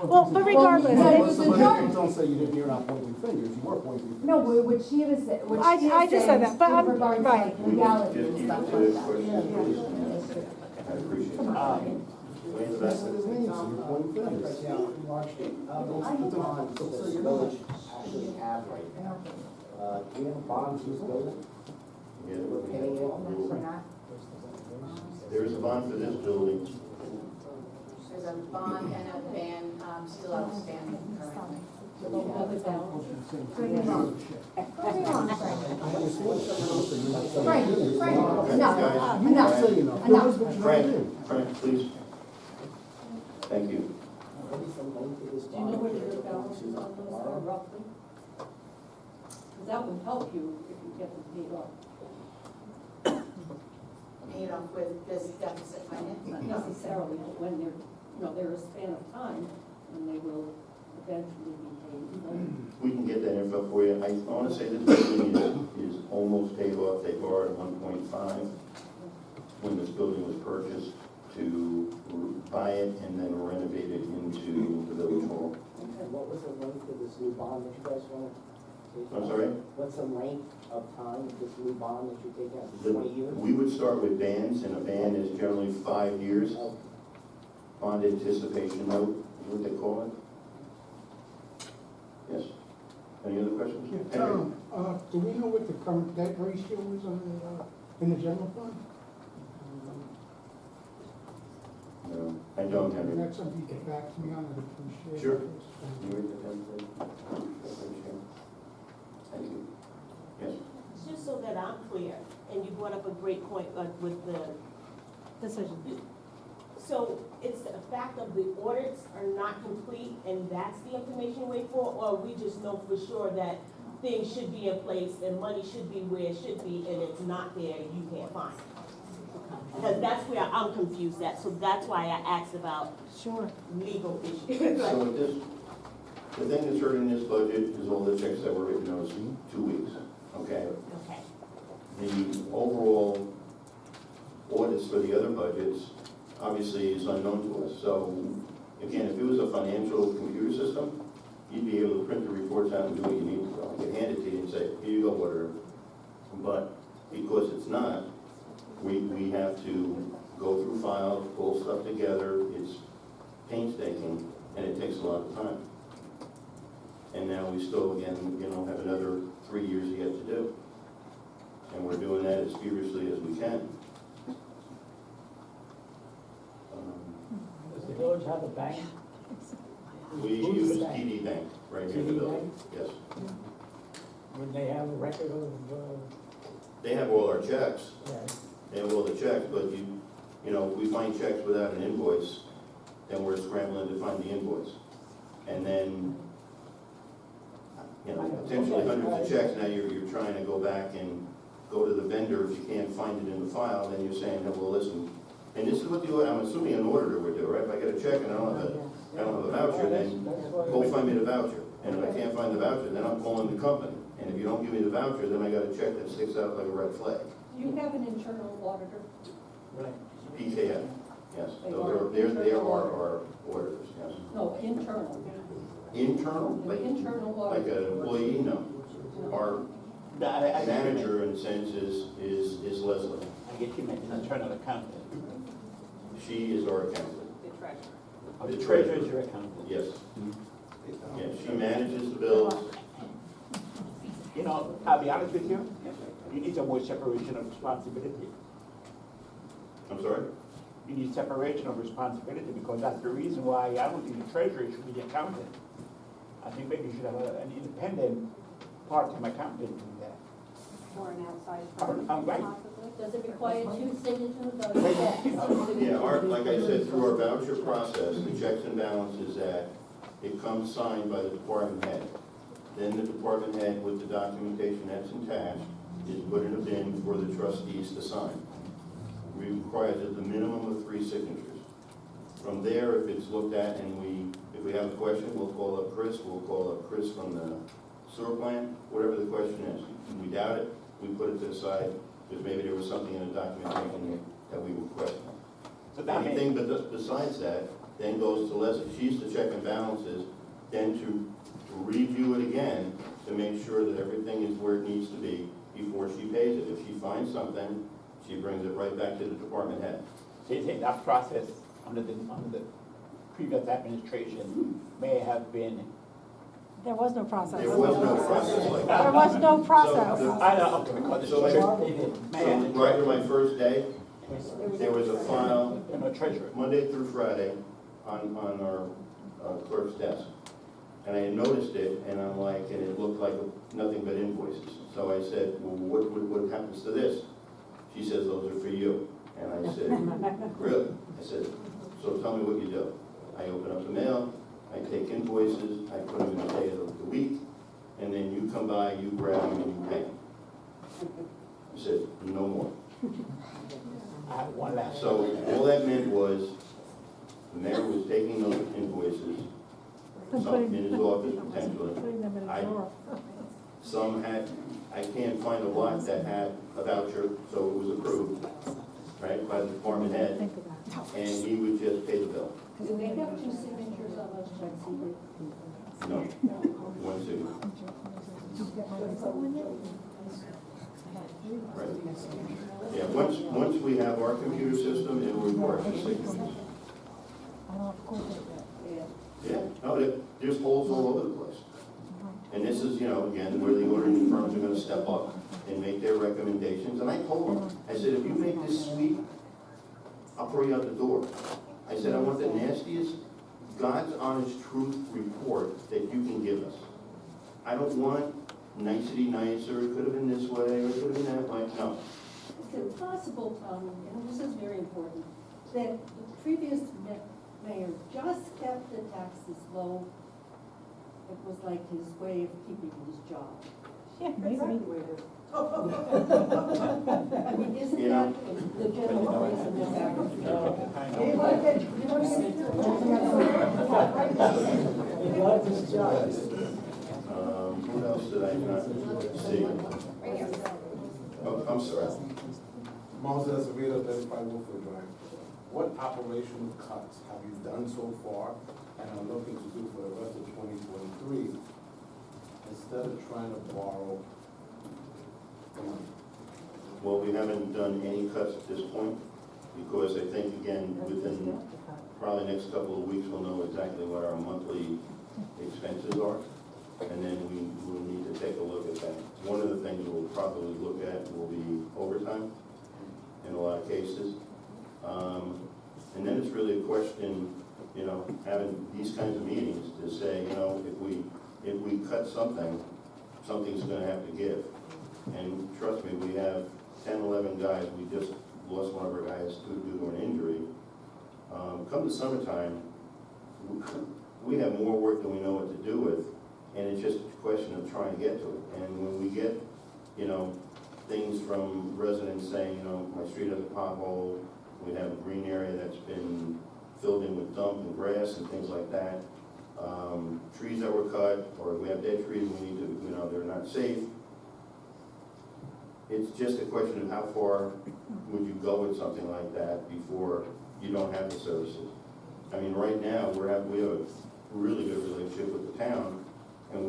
Well, but regardless,
yeah,
it-
it was a charge.
Don't say you're not pointing fingers, you were pointing fingers.
No, what she was, what
I-
she
I
is
just
saying
said that, but I'm-
with regards to
right.
like legality
Just
and
keep
stuff
it
like
to
that.
questions, please. I appreciate it. Way in the back.
That's what it means, you're pointing fingers.
Those bonds that the village actually have right now, do we have a bond for this building?
Yeah,
We're paying it?
there is a bond for this building.
There's a bond and a ban, still outstanding currently.
Frank, enough, enough.
Frank, please. Thank you.
Do you know where your balance is on those roughly? Because that would help you if you get them paid off.
Paid off with this deficit finance?
Not necessarily, but when they're, there is a span of time when they will eventually be paid.
We can get that info for you. I want to say this building is almost paid off. They borrowed 1.5 when this building was purchased to buy it and then renovate it into the village hall.
And what was the length of this new bond that you guys want to take out?
I'm sorry?
What's the length of time of this new bond that you're taking out?
The-
20 years?
We would start with bands, and a band is generally 5 years. Bond anticipation note, is what they call it. Yes. Any other questions?
Yeah, Tom, do we know what the current debt ratio is on in the general fund?
No, I don't, Henry.
That's something you get back to me on, I'd appreciate it.
Sure. You read the template? Thank you. Yes.
Just so that I'm clear, and you brought up a great point with the
decision.
So it's the fact of the audits are not complete and that's the information we wait for, or we just know for sure that things should be in place and money should be where it should be and it's not there, you can't find it? Because that's where I'm confused at, so that's why I asked about legal issues.
So this, the thing that's hurting this budget is all the checks that were written those 2 weeks, okay?
Okay.
The overall audits for the other budgets obviously is unknown to us. So again, if it was a financial computer system, you'd be able to print the reports out and do what you need to. They'd hand it to you and say, here you go, whatever. But because it's not, we have to go through files, pull stuff together. It's painstaking and it takes a lot of time. And now we still, again, have another 3 years yet to do. And we're doing that as feverishly as we can.
Does the village have a bank?
We
Who's
use
the bank?
TD Bank right here in the
TD
building.
Bank?
Yes.
Would they have a record of,
They have all our checks.
yeah,
They have all the checks, but if we find checks without an invoice, then we're scrambling to find the invoice. And then, potentially hundreds of checks, now you're trying to go back and go to the vendor. If you can't find it in the file, then you're saying, well, listen, and this is what I'm assuming an auditor would do, right? If I get a check and I don't have a voucher, then go find me the voucher. And if I can't find the voucher, then I'm calling the company. And if you don't give me the voucher, then I got a check that sticks out like a red flag.
Do you have an internal auditor?
right.
PKF, yes. So they're our auditors, yes.
No, internal.
Internal,
An
like
internal
an
auditor.
employee, no. Our manager, in a sense, is Leslie.
I guess you meant an internal accountant.
She is our accountant.
The treasurer is your accountant.
Yes. Yeah, she manages the bills.
I'll be honest with you, you need some more separation of responsibility.
I'm sorry?
You need separation of responsibility because that's the reason why I don't think the treasurer should be the accountant. I think maybe you should have an independent part-time accountant do that.
Or an outside
I'm right.
Does it require 2 signatures or yes?
Yeah, like I said, through our voucher process, the checks and balances that it comes signed by the department head. Then the department head, with the documentation that's attached, is put in a bin for the trustees to sign. We require the minimum of 3 signatures. From there, if it's looked at and if we have a question, we'll call up Chris from the sewer plant, whatever the question is. If we doubt it, we put it to the side, because maybe there was something in the documentation that we were questioning.
So that
Anything but besides that, then goes to Leslie. She's the check and balances, then to review it again to make sure that everything is where it needs to be before she pays it. If she finds something, she brings it right back to the department head.
So you think that process under the previous administration may have been?
There was no process.
There was no process like that.
There was no process.
I know, okay, because
So
it's
So right on my first day, there was a file,
no treasurer.
Monday through Friday, on our clerk's desk. And I had noticed it, and I'm like, and it looked like nothing but invoices. So I said, well, what happens to this? She says, those are for you. And I said, really? I said, so tell me what you do. I open up the mail, I take invoices, I put them in the day of the week, and then you come by, you grab them, and you pay them. I said, no more.
I have one last.
So all that meant was, the mayor was taking those invoices, some in his office potentially.
Putting them in a drawer.
Some had, I can't find a lot that had a voucher, so it was approved, right, by the department head, and he would just pay the bill.
Do they have two signatures on those checks either?
No, one signature. Right. Yeah, once we have our computer system, it will require two signatures. Yeah, no, there's holes all over the place. And this is, again, where the auditing firms are gonna step up and make their recommendations. And I told them, I said, if you make this sweet, I'll throw you out the door. I said, I want the nastiest, God's honest truth report that you can give us. I don't want nicety nice, or it could have been this way, or it could have been that way, no.
Is it possible, and this is very important, that the previous mayor just kept the taxes low? It was like his way of keeping his job.
Yeah, maybe.
I mean, isn't that the general reason
What else did I not see? Oh, I'm sorry.
Moses Azevedo, 35 Wolfwood Drive. What operational cuts have you done so far and are looking to do for the rest of 2023 instead of trying to borrow the money?
Well, we haven't done any cuts at this point, because I think, again, within probably next couple of weeks, we'll know exactly what our monthly expenses are, and then we will need to take a look at that. One of the things we'll probably look at will be overtime in a lot of cases. And then it's really a question, having these kinds of meetings to say, if we cut something, something's gonna have to give. And trust me, we have 10, 11 guys, we just lost one of our guys due to an injury. Come the summertime, we have more work than we know what to do with, and it's just a question of trying to get to it. And when we get, things from residents saying, my street has a pothole, we have a green area that's been filled in with dump and grass and things like that. Trees that were cut, or we have dead trees, we need to, they're not safe. It's just a question of how far would you go with something like that before you don't have the services. I mean, right now, we have a really good relationship with the town, and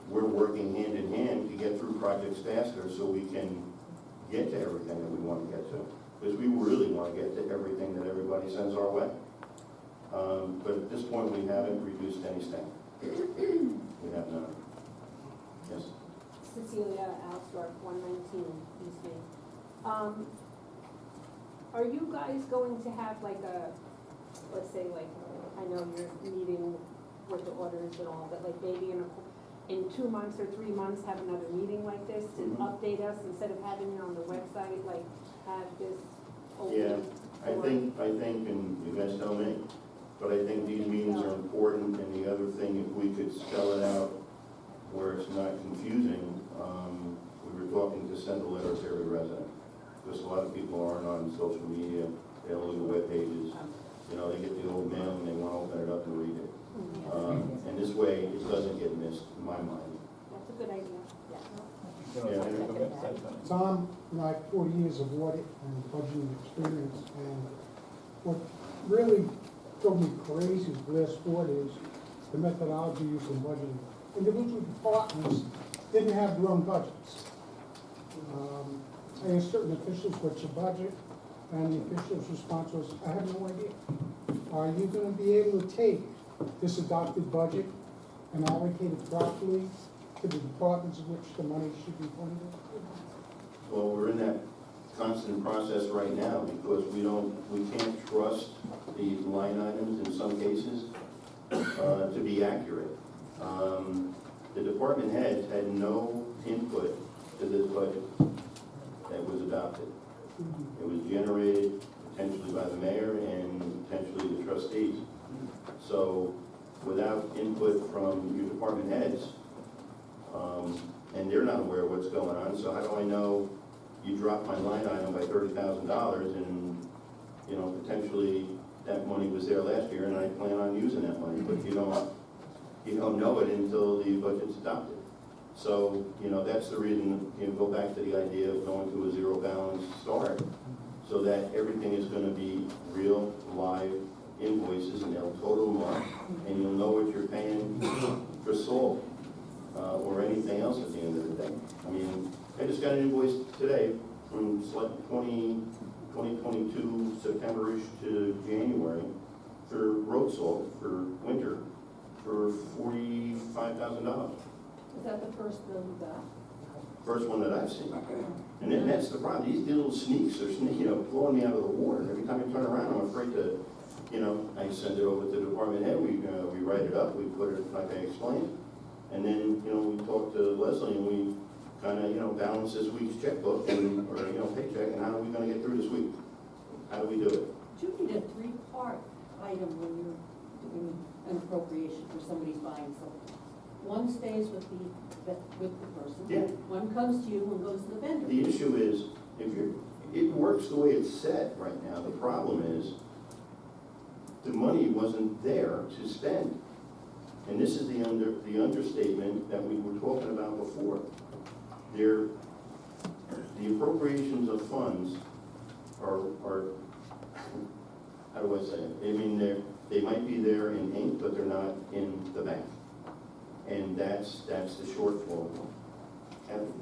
we're working hand in hand to get through projects faster so we can get to everything that we want to get to. Because we really want to get to everything that everybody sends our way. But at this point, we haven't reduced any staff. We have not. Yes?
Cecilia Alstorf, 119 East Main. Are you guys going to have like let's say I know you're meeting with the auditors and all, but like maybe in 2 months or 3 months have another meeting like this to update us instead of having it on the website, like have this open?
Yeah, I think, and you guys tell me, but I think these meetings are important, and the other thing, if we could spell it out where it's not confusing, we were talking to send a letter to every resident, because a lot of people aren't on social media, they don't look at web pages, they get the old mail and they want to open it up and read it. And this way, it doesn't get missed, in my mind.
That's a good idea,
Tom, I have 40 years of audit and budgeting experience, and what really drove me crazy with the last 4 days, the methodology used in budgeting. Individual departments didn't have their own budgets. I asked certain officials, what's your budget? And the official's response was, I have no idea. Are you gonna be able to take this adopted budget and allocate it properly to the departments in which the money should be funded?
Well, we're in that constant process right now because we can't trust the line items in some cases to be accurate. The department heads had no input to this budget that was adopted. It was generated potentially by the mayor and potentially the trustees. So without input from your department heads, and they're not aware of what's going on, so how do I know you dropped my line item by $30,000 and, you know, potentially that money was there last year and I plan on using that money, but you don't know it until the budget's adopted. So, you know, that's the reason, you know, go back to the idea of going to a zero balance start, so that everything is gonna be real, live invoices, and they'll total them up, and you'll know what you're paying for salt, or anything else at the end of the day. I mean, I just got an invoice today from like 2022 September-ish to January for road salt for winter for $45,000.
Is that the first bill you got?
First one that I've seen. And then that's the problem. These little sneaks are, you know, blowing me out of the water. And every time I turn around, I'm afraid to, you know, I send it over to the department head. We write it up. We put it like I explained. And then, you know, we talk to Leslie and we kind of, you know, balance this week's checkbook and, or, you know, paycheck. And how are we going to get through this week? How do we do it?
You need a 3-part item when you're doing an appropriation for somebody's buying something. One stays with the person.
Yeah.
One comes to you, one goes to the vendor.
The issue is, it works the way it's set right now. The problem is, the money wasn't there to spend. And this is the understatement that we were talking about before. The appropriations of funds are how do I say it? I mean, they might be there in ink, but they're not in the bank. And that's the shortfall. Kevin?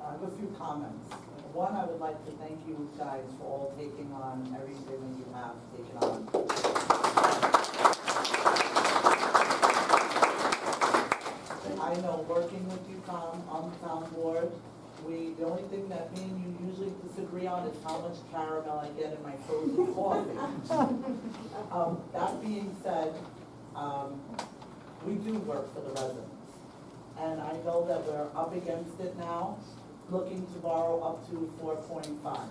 I have a few comments. One, I would like to thank you guys for all taking on everything that you have taken on. I know working with you, Tom, on the town board, the only thing that me and you usually disagree on is how much caramel I get in my frozen coffee. That being said, we do work for the residents. And I know that we're up against it now, looking to borrow up to 4.5.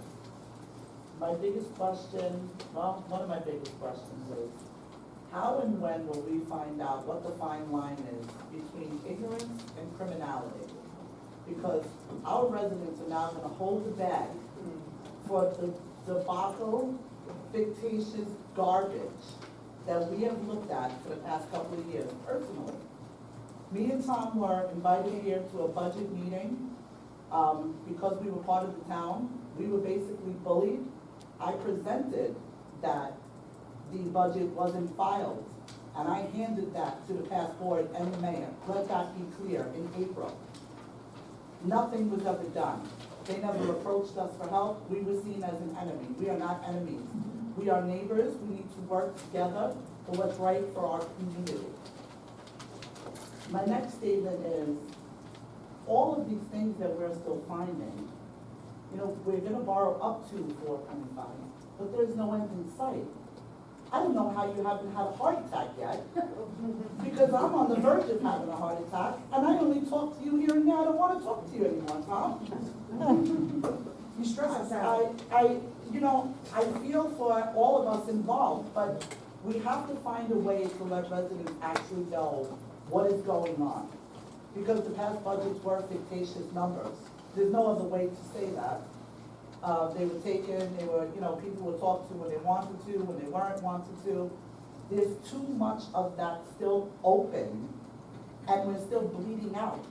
My biggest question, well, one of my biggest questions is, how and when will we find out what the fine line is between ignorance and criminality? Because our residents are now gonna hold the bag for the debacle, fictitious garbage that we have looked at for the past couple of years personally. Me and Tom were invited here to a budget meeting. Because we were part of the town, we were basically bullied. I presented that the budget wasn't filed, and I handed that to the past board and the mayor. Let that be clear, in April. Nothing was ever done. They never approached us for help. We were seen as an enemy. We are not enemies. We are neighbors. We need to work together for what's right for our community. My next statement is, all of these things that we're still finding, you know, we're gonna borrow up to 4.5, but there's no end in sight. I don't know how you haven't had a heart attack yet, because I'm on the verge of having a heart attack, and I only talk to you here and there. I don't wanna talk to you anymore, Tom.
You stress us out.
You know, I feel for all of us involved, but we have to find a way to let residents actually know what is going on. Because the past budgets were fictitious numbers. There's no other way to say that. They were taken, you know, people were talked to when they wanted to, when they weren't wanted to. There's too much of that still open, and we're still bleeding out.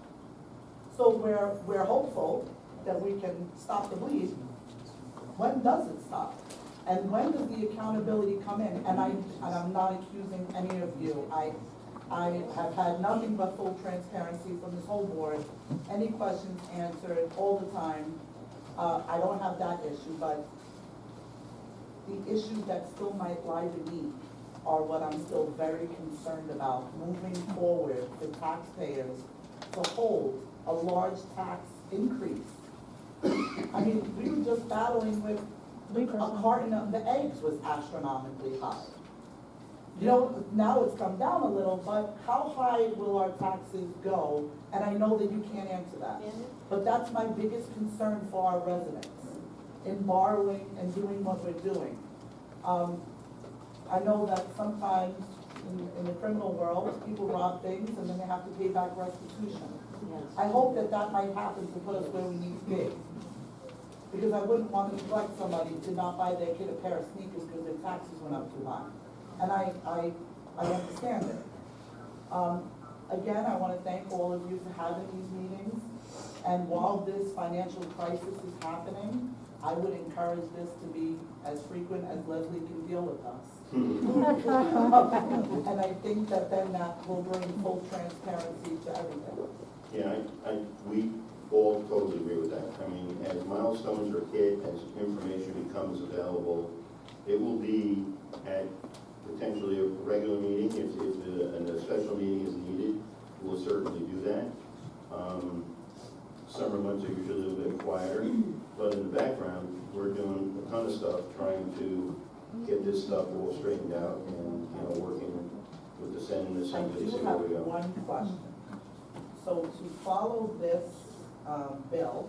So we're hopeful that we can stop the bleed. When does it stop? And when does the accountability come in? And I'm not accusing any of you. I have had nothing but full transparency from this whole board. Any questions answered all the time. I don't have that issue, but the issues that still might lie beneath are what I'm still very concerned about, moving forward for taxpayers to hold a large tax increase. I mean, we were just battling with a carton of the eggs was astronomically high. You know, now it's come down a little, but how high will our taxes go? And I know that you can't answer that. But that's my biggest concern for our residents in borrowing and doing what we're doing. I know that sometimes in the criminal world, people rob things and then they have to pay back restitution. I hope that that might happen to put us where we need to be. Because I wouldn't want to neglect somebody to not buy their kid a pair of sneakers because their taxes went up too high. And I understand it. Again, I want to thank all of you for having these meetings. And while this financial crisis is happening, I would encourage this to be as frequent as Leslie can deal with us. And I think that then that will bring full transparency to everything.
Yeah, we all totally agree with that. I mean, as milestones are hit, as information becomes available, it will be at potentially a regular meeting. If a special meeting is needed, we'll certainly do that. Summer months are usually a little bit quieter, but in the background, we're doing a ton of stuff, trying to get this stuff all straightened out and, working with the Senate and the Assembly to see where we
I do have
go.
one question. So to follow this bill,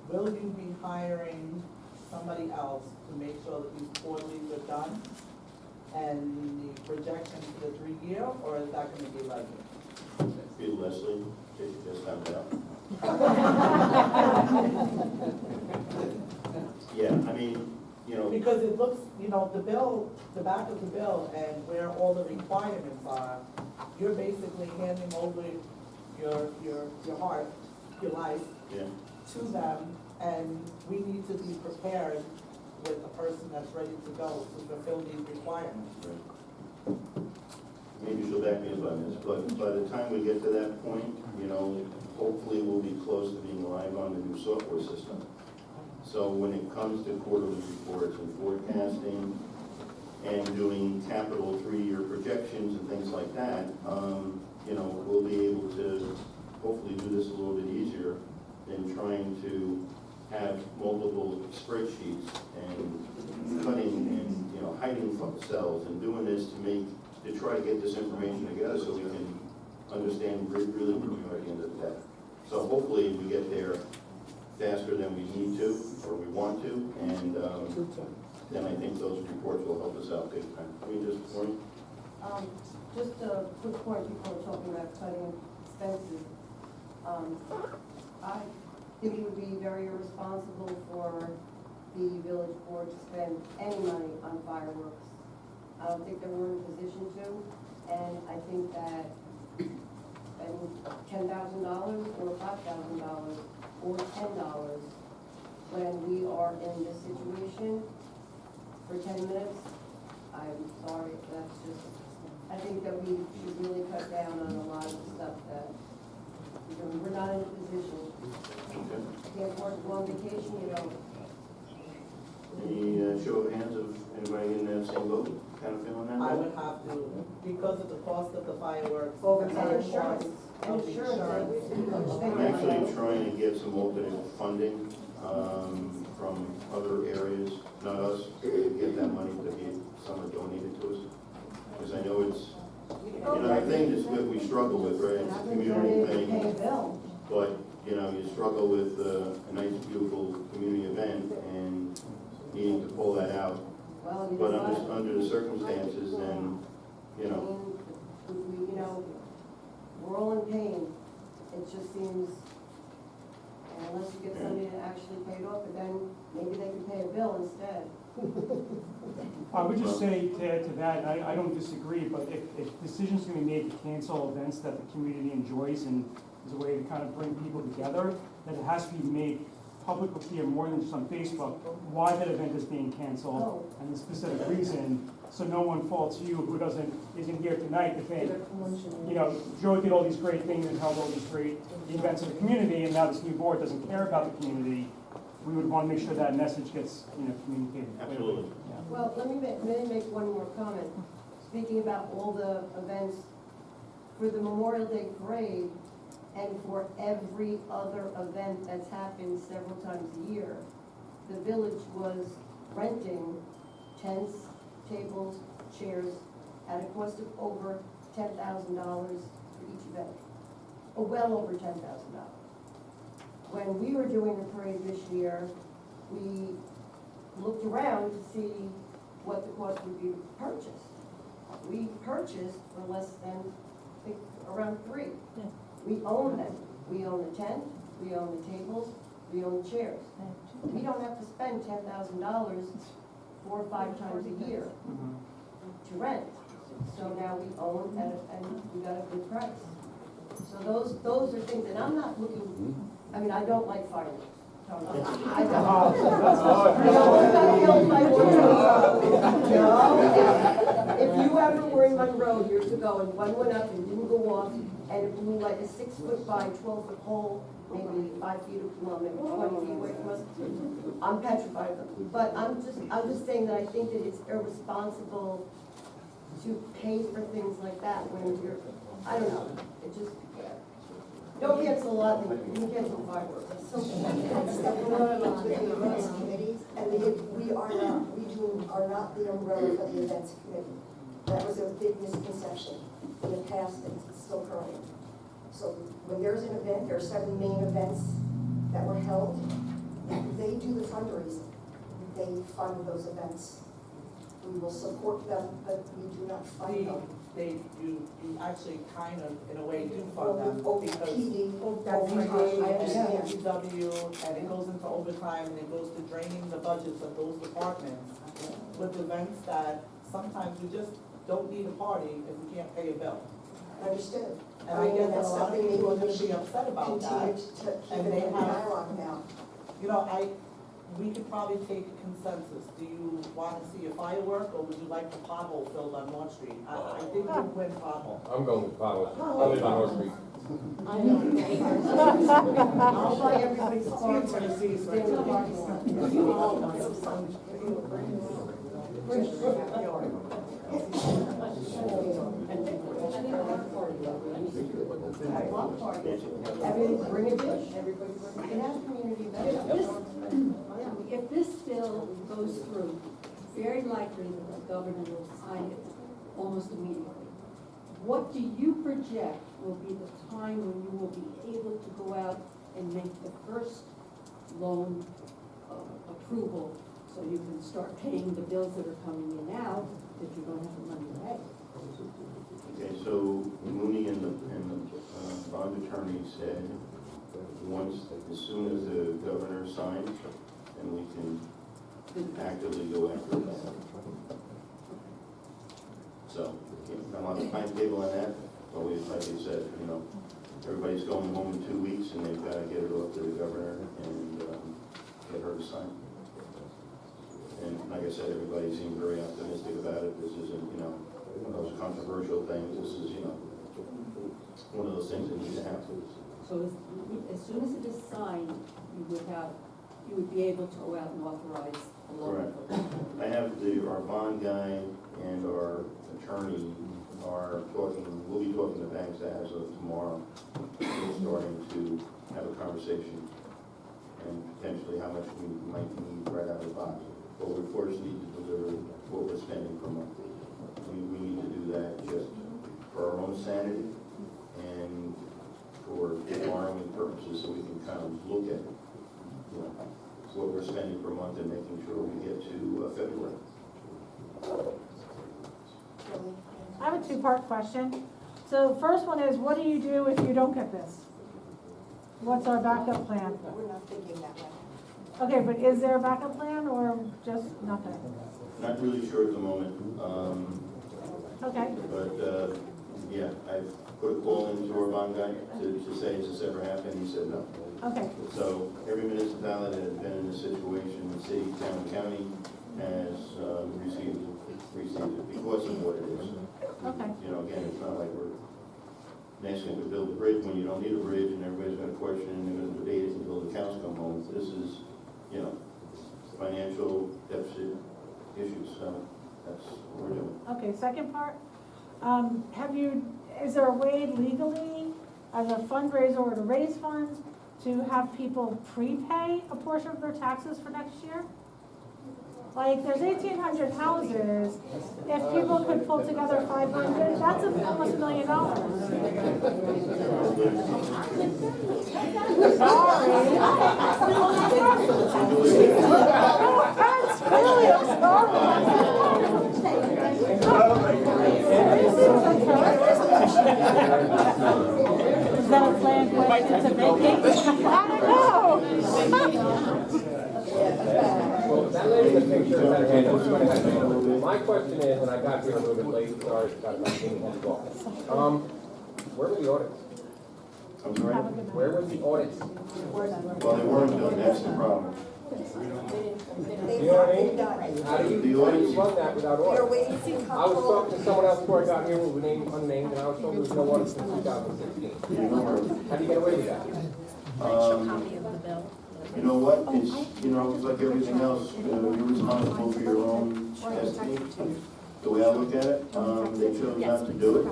will you be hiring somebody else to make sure that these quarterlies are done? And the projection for the 3-year, or is that gonna be like?
Be Leslie, just found out. Yeah, I mean,
Because it looks, the bill, the back of the bill and where all the requirements are, you're basically handing over your heart, your life
yeah.
to them, and we need to be prepared with a person that's ready to go to fulfill these requirements.
Maybe she'll back me up on this, but by the time we get to that point, hopefully we'll be close to being live on the new software system. So when it comes to quarterly reports and forecasting and doing capital 3-year projections and things like that, we'll be able to hopefully do this a little bit easier than trying to have multiple spreadsheets and cutting and, hiding cells and doing this to try to get this information together so we can understand really where we are at the end of the day. So hopefully we get there faster than we need to or we want to, and then I think those reports will help us out big time.
Just a quick point before talking about cutting expenses. I think it would be very irresponsible for the village board to spend any money on fireworks. I don't think that we're in a position to, and I think that spending $10,000 or $5,000 or $10 when we are in this situation for 10 minutes, I'm sorry, that's just, I think that we should really cut down on a lot of the stuff that, we're not in a position. Can't work on vacation,
Any show of hands of anybody in that same boat, kind of feeling that?
I would have to, because of the cost of the fireworks.
Over
and
insurance.
of the insurance.
I'm actually trying to get some alternate funding from other areas, not us, to get that money to be somewhat donated to us. Because I know it's, the thing that we struggle with, right, it's a community thing. But, you struggle with a nice, beautiful community event and needing to pull that out. But under the circumstances, then,
we're all in pain. It just seems, unless you get somebody to actually pay it off, but then maybe they can pay a bill instead.
I would just say to add to that, I don't disagree, but if decisions can be made to cancel events that the community enjoys and is a way to kind of bring people together, then it has to be made public will hear more than just on Facebook why that event is being canceled and the specific reason, so no one faults you who isn't here tonight to think, you know, Joe did all these great things and held all these great events in the community, and now this new board doesn't care about the community. We would want to make sure that message gets, you know, communicated.
Absolutely.
Yeah.
Well, let me make one more comment. Speaking about all the events for the Memorial Day Parade and for every other event that's happened several times a year, the village was renting tents, tables, chairs at a cost of over $10,000 for each event. Oh, well over $10,000. When we were doing the parade this year, we looked around to see what the cost would be to purchase. We purchased for less than, I think, around $3. We own them. We own the tent, we own the tables, we own the chairs. We don't have to spend $10,000 4 or 5 times a year to rent. So now we own and we got a good price. So those are things, and I'm not looking, I mean, I don't like fireworks. I don't. If you ever were in Monroe years ago and one went up and didn't go off, and it blew like a 6-foot by 12-foot hole, maybe 5 feet, well, maybe 20 feet away from us, I'm petrified of them. But I'm just saying that I think that it's irresponsible to pay for things like that when you're, I don't know, it just, don't cancel a lot, you can cancel fireworks.
So that's the umbrella with the events committee, and we are not the umbrella for the events committee. That was a big misconception in the past, and it's still current. So when there's an event, there are 7 main events that were held. They do the fundraising. They fund those events. We will support them, but we do not fund them.
You actually kind of, in a way, do fund them, because
That's right, I understand.
DPW, and it goes into overtime, and it goes to draining the budgets of those departments with events that sometimes we just don't need a party if we can't pay a bill.
Understood.
And I get that a lot of people are gonna be upset about that. And they have,
now.
you know, we could probably take consensus. Do you want to see a firework, or would you like the pothole filled on North Street? I think we'll win pothole.
I'm going with pothole. I live on North Street.
I'll buy everybody's car for the season. Stay in the parking lot. Everybody bring a dish, everybody bring, you can have community events.
If this bill goes through, very likely that the governor will sign it almost immediately. What do you project will be the time when you will be able to go out and make the first loan approval, so you can start paying the bills that are coming in now, that you don't have the money to pay?
Okay, so Mooney and the bond attorney said, as soon as the governor signs, then we can actively go after that. So, I'm on the timetable on that, always, like you said, you know, everybody's going home in 2 weeks, and they've got to get it off to the governor and get her to sign. And like I said, everybody seemed very optimistic about it. This isn't, you know, one of those controversial things. This is, you know, one of those things that need to happen.
So as soon as it is signed, you would be able to go out and authorize a loan.
Correct. I have our bond guy and our attorney are talking, we'll be talking to banks as of tomorrow. We're starting to have a conversation and potentially how much we might need right out of the box. But we first need to deliver what we're spending per month. We need to do that just for our own sanity and for borrowing purposes, so we can kind of look at, you know, what we're spending per month and making sure we get to February.
I have a 2-part question. So the first one is, what do you do if you don't get this? What's our backup plan?
We're not thinking that way.
Okay, but is there a backup plan or just nothing?
Not really sure at the moment.
Okay.
But yeah, I've put a call into our bond guy to say, has this ever happened? He said no.
Okay,
So every municipality that has been in this situation, city, town, county, has received it because of what it is.
okay.
You know, again, it's not like we're asking to build a bridge when you don't need a bridge and everybody's gonna question and they're gonna debate it until the cows come home. This is, you know, financial deficit issues, so that's what we're doing.
Okay, second part, is there a way legally, as a fundraiser or to raise funds, to have people prepay a portion of their taxes for next year? Like, there's 1,800 houses, if people could pull together 500, that's almost $1 million. Sorry. I'm Is that a planned question to vacate? I don't know.
Well, that lady in the picture had her hand up. She might have had her hand up. My question is, and I got here a little bit late, sorry, got about 15 minutes off. Where were the audits?
I'm sorry?
Where were the audits?
Well, they weren't done, that's the problem.
You know what I mean? How do you run that without audits? I was talking to someone else before I got here who was named unnamed, and I was told there was no audits since 2016. How do you get away with that?
You know what, it's, you know, it's like everything else, you're responsible for your own destiny. The way I look at it, they chose not to do it,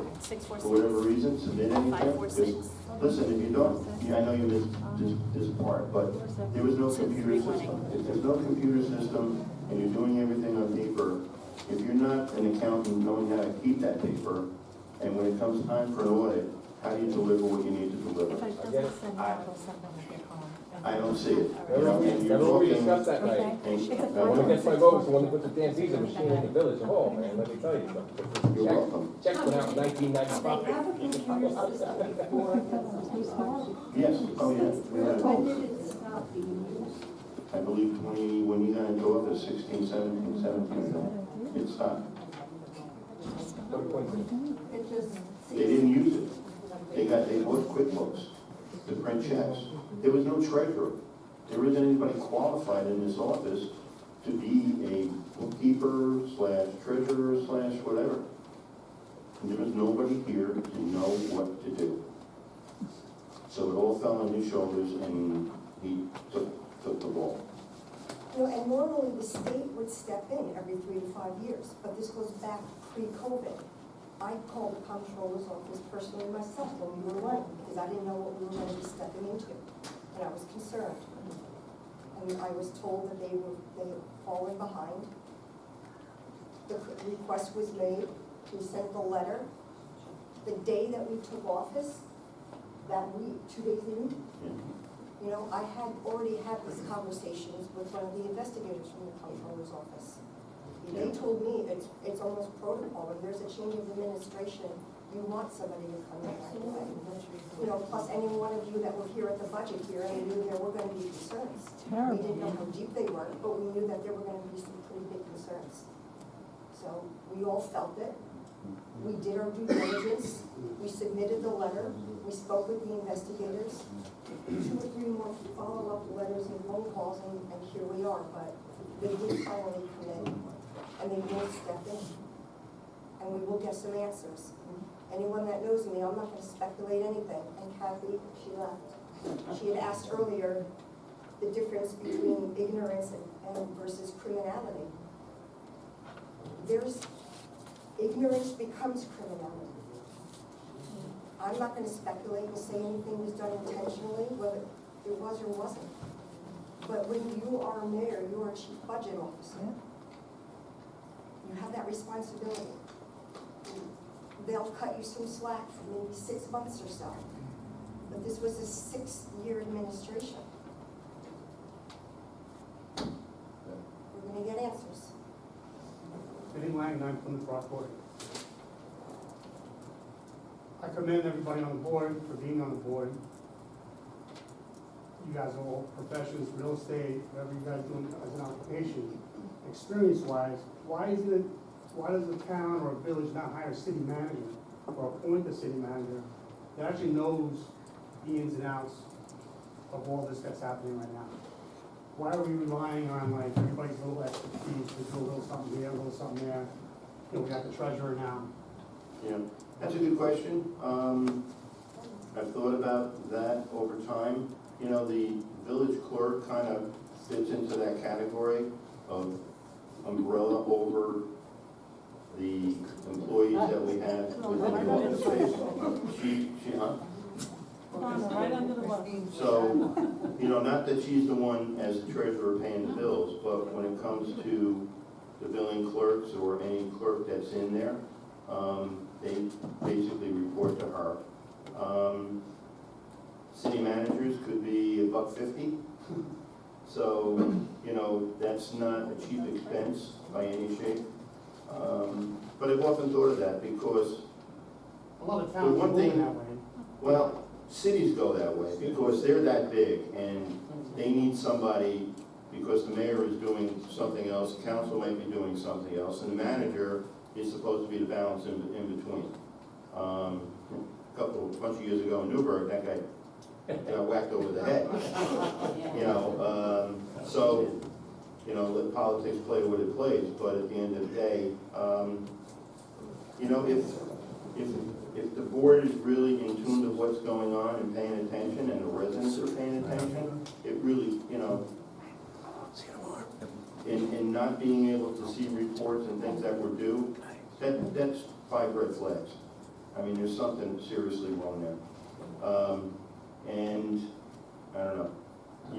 for whatever reason, submit anything. Just, listen, if you don't, I know you missed this part, but there was no computer system. If there's no computer system and you're doing everything on paper, if you're not an accountant knowing how to keep that paper, and when it comes time for an audit, how do you deliver what you need to deliver? I don't see it.
Remember we discussed that night? One against my vote was the one that put the damn pizza machine in the village hall, man, let me tell you.
You're welcome.
Check went out in 1995.
Yes, oh yeah. We had I believe when you got into office, 16, 17, 17, it stopped. They didn't use it. They bought QuickBooks to print checks. There was no treasurer. There isn't anybody qualified in this office to be a bookkeeper / treasurer / whatever. And there was nobody here to know what to do. So it all fell on his shoulders and he took the ball.
You know, and normally the state would step in every 3 to 5 years, but this goes back pre-COVID. I called the comptroller's office personally myself when we were running, because I didn't know what we were going to be stepping into, and I was concerned. And I was told that they had fallen behind. The request was made, we sent the letter. The day that we took office, that week, 2 days in, you know, I had already had these conversations with one of the investigators from the comptroller's office. They told me it's almost protocol. When there's a change of administration, you want somebody to come in right away. You know, plus any one of you that were here at the budget hearing knew there were going to be concerns. We didn't know how deep they were, but we knew that there were going to be some pretty big concerns. So we all felt it. We did our due diligence. We submitted the letter. We spoke with the investigators. 2 or 3 more follow-up letters and phone calls, and here we are. But they did finally come in, and they will step in, and we will get some answers. Anyone that knows me, I'm not going to speculate anything. And Kathy, she left. She had asked earlier the difference between ignorance and versus criminality. Ignorance becomes criminality. I'm not going to speculate and say anything was done intentionally, whether it was or wasn't. But when you are a mayor, you are a chief budget officer. You have that responsibility. They'll cut you some slack for maybe 6 months or so. But this was a 6-year administration. We're going to get answers.
Eddie Lang, 9 Plymouth Rock Court. I commend everybody on the board for being on the board. You guys are all professionals, real estate, whatever you guys do as an occupation. Experience-wise, why does the town or village not hire a city manager or appoint a city manager that actually knows the ins and outs of all this that's happening right now? Why are we relying on like everybody's little expertise to do a little something here, a little something there? You know, we got the treasurer now.
Yeah, that's a good question. I've thought about that over time. You know, the village clerk kind of fits into that category of umbrella over the employees that we have within the office space. She, huh?
Right under the bus.
So, you know, not that she's the one as the treasurer paying the bills, but when it comes to the billing clerks or any clerk that's in there, they basically report to her. City managers could be $1.50. So, you know, that's not a cheap expense by any shape. But I've often thought of that because
A lot of
the
towns are
one
moving
thing,
that way.
well, cities go that way because they're that big and they need somebody because the mayor is doing something else, the council might be doing something else, and the manager is supposed to be the balance in between. A bunch of years ago in Newburgh, that guy got whacked over the head. You know, so, you know, let politics play what it plays, but at the end of the day, you know, if the board is really in tune to what's going on and paying attention, and the residents are paying attention, it really, you know, in not being able to see reports and things that were due, that's 5 red flags. I mean, there's something seriously wrong there. And, I don't know,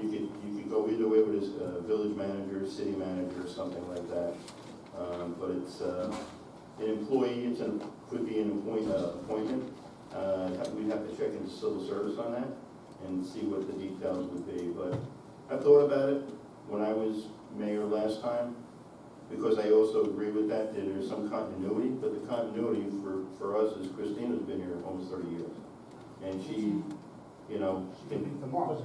you could go either way with a village manager, city manager, something like that. But it's, an employee, could be an appointment. We'd have to check into civil service on that and see what the details would be. But I thought about it when I was mayor last time, because I also agree with that there's some continuity, but the continuity for us is Christina's been here almost 30 years. And she, you know,
Tomorrow.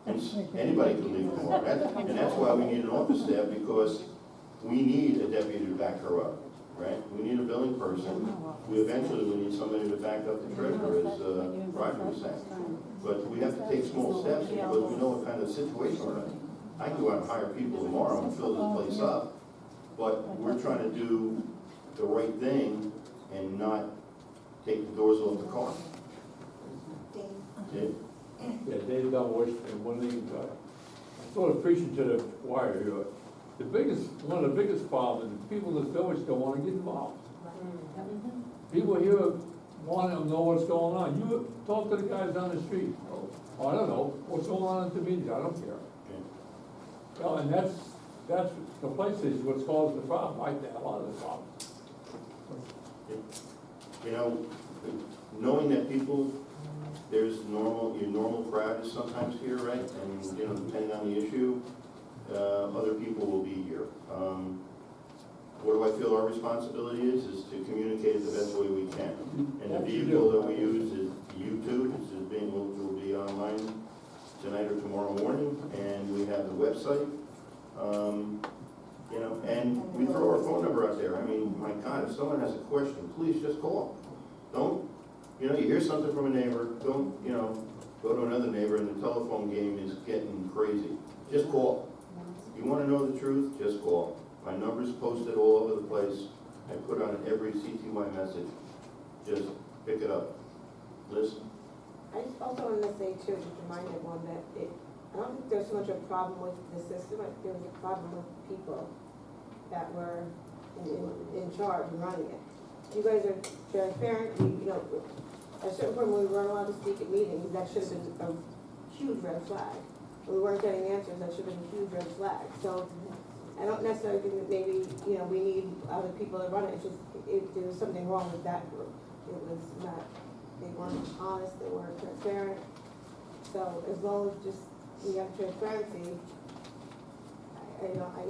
and anybody can leave tomorrow. And that's why we need an office staff, because we need a deputy to back her up, right? We need a billing person. We eventually will need somebody to back up the treasurer, as Roger was saying. But we have to take small steps because we know what kind of situation we're in. I can go out and hire people tomorrow and fill this place up, but we're trying to do the right thing and not take the doors off the car. Dave?
Yeah, Dave Dunwich, and one thing, I'm sort of preaching to the choir here. One of the biggest problems is people in the village don't want to get involved. People here want to know what's going on. You talk to the guys down the street. Oh, I don't know, what's going on at the meetings, I don't care. Well, and that's the place is what's caused the problem, I think, a lot of the problems.
You know, knowing that people, there's your normal crowd is sometimes here, right? And, you know, depending on the issue, other people will be here. What do I feel our responsibility is to communicate it the best way we can. And the vehicle that we use is YouTube, will be online tonight or tomorrow morning, and we have the website. You know, and we throw our phone number out there. I mean, my God, if someone has a question, please just call. Don't, you know, you hear something from a neighbor, don't, you know, go to another neighbor, and the telephone game is getting crazy. Just call. You want to know the truth, just call. My number's posted all over the place. I put on every CTY message. Just pick it up. Listen.
I just also wanted to say too, just remind everyone that I don't think there's so much a problem with the system, I think there was a problem with people that were in charge and running it. You guys are transparent, you know, at a certain point when we weren't allowed to speak at meetings, that should have been a huge red flag. When we weren't getting answers, that should have been a huge red flag. So I don't necessarily think that maybe, you know, we need other people to run it, it's just, there was something wrong with that group. It was not, they weren't honest, they weren't transparent. So as long as just we have transparency, I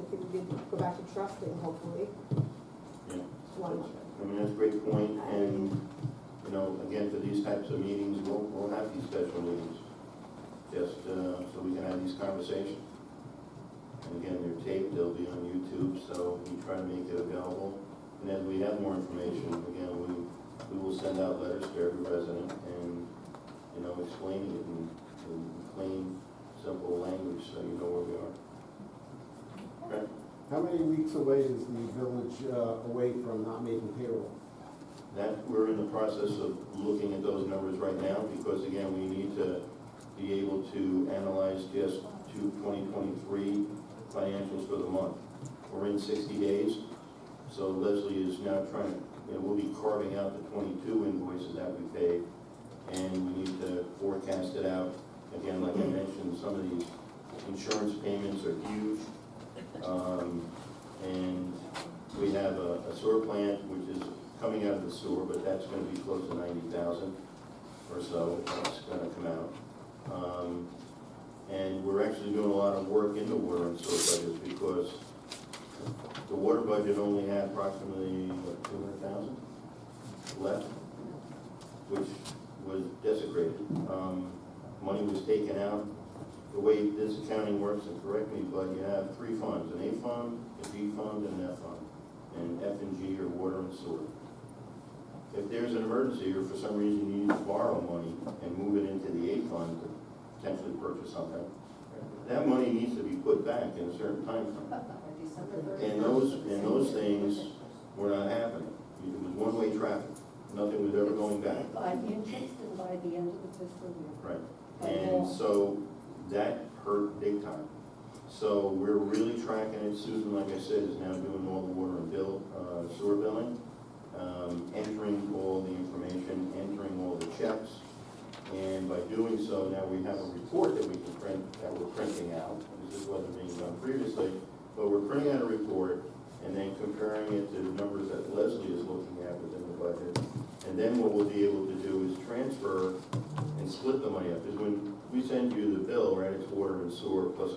think we could go back to trusting, hopefully.
Yeah. I mean, that's a great point, and, you know, again, for these types of meetings, we'll have these special meetings, just so we can have these conversations. And again, they're taped, they'll be on YouTube, so we try to make it available. And as we have more information, again, we will send out letters to every resident and, you know, explaining it in plain, simple language, so you know where we are. Okay?
How many weeks away is the village away from not making payroll?
That, we're in the process of looking at those numbers right now, because again, we need to be able to analyze just 2023 financials for the month. We're in 60 days, so Leslie is now trying to, you know, we'll be carving out the 22 invoices that we paid, and we need to forecast it out. Again, like I mentioned, some of these insurance payments are huge, and we have a sewer plant, which is coming out of the sewer, but that's gonna be close to 90,000 or so, that's gonna come out. And we're actually doing a lot of work in the water and sewer budgets, because the water budget only had approximately, what, 200,000 left, which was desecrated. Money was taken out. The way this accounting works, and correct me, but you have three funds: an A fund, a G fund, and an F fund. And F and G are water and sewer. If there's an emergency, or for some reason you need to borrow money and move it into the A fund to potentially purchase something, that money needs to be put back in a certain time frame. And those things were not happening. It was one-way traffic. Nothing was ever going back.
By the interest and by the end of the fiscal year.
Right. And so that hurt big time. So we're really tracking it. Susan, like I said, is now doing all the water and sewer billing, entering all the information, entering all the checks. And by doing so, now we have a report that we can print, that we're printing out. This is wasn't being done previously, but we're printing out a report and then comparing it to the numbers that Leslie is looking at within the budget. And then what we'll be able to do is transfer and split the money up. Because when we send you the bill, right, it's water and sewer plus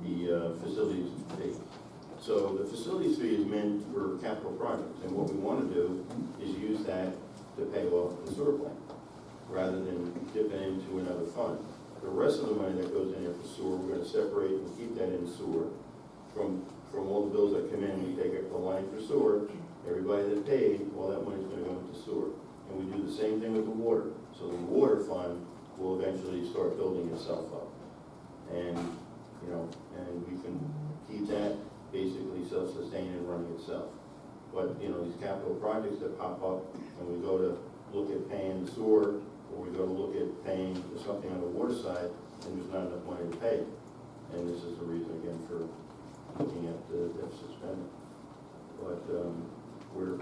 the facilities fee. So the facilities fee is meant for capital projects, and what we want to do is use that to pay off the sewer plant, rather than dipping into another fund. The rest of the money that goes in there for sewer, we're gonna separate and keep that in sewer. From all the bills that come in, we take a line for sewer, everybody that paid, all that money's gonna go into sewer. And we do the same thing with the water. So the water fund will eventually start building itself up. And, you know, and we can keep that basically self-sustaining and running itself. But, you know, these capital projects that pop up, and we go to look at paying the sewer, or we go to look at paying for something on the water side, and there's not enough money to pay. And this is the reason, again, for looking at the deficit spending. But we're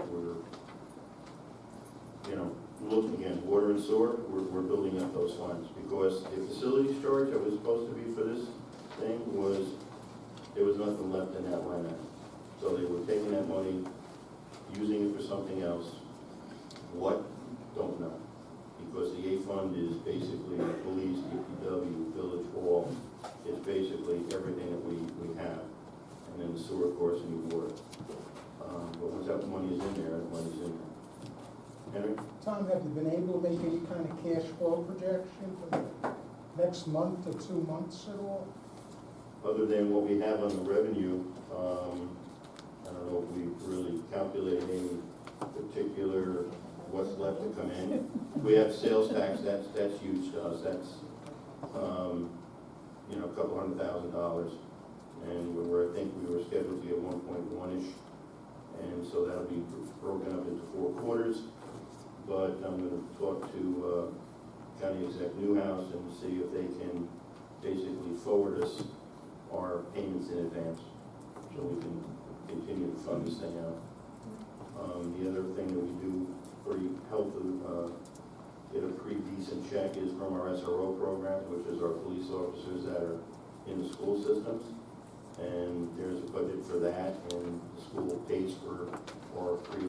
you know, looking again, water and sewer, we're building up those funds, because the facilities charge that was supposed to be for this thing was, there was nothing left in that line item. So they were taking that money, using it for something else. What? Don't know. Because the A fund is basically police, DPW, village hall. It's basically everything that we have. And then the sewer, of course, and the water. But once that money is in there, that money's in there. Henry?
Tom, have you been able to make any kind of cash flow projection for the next month or 2 months at all?
Other than what we have on the revenue, I don't know if we've really calculated any particular what's left to come in. We have sales tax, that's huge to us. That's, you know, a couple $100,000. And I think we were scheduled to get 1.1-ish. And so that'll be broken up into 4 quarters. But I'm going to talk to County Exec Newhouse and see if they can basically forward us our payments in advance, so we can continue to fund this thing out. The other thing that we do pretty help to get a pretty decent check is from our SRO program, which is our police officers that are in the school systems. And there's a budget for that, and the school pays for our free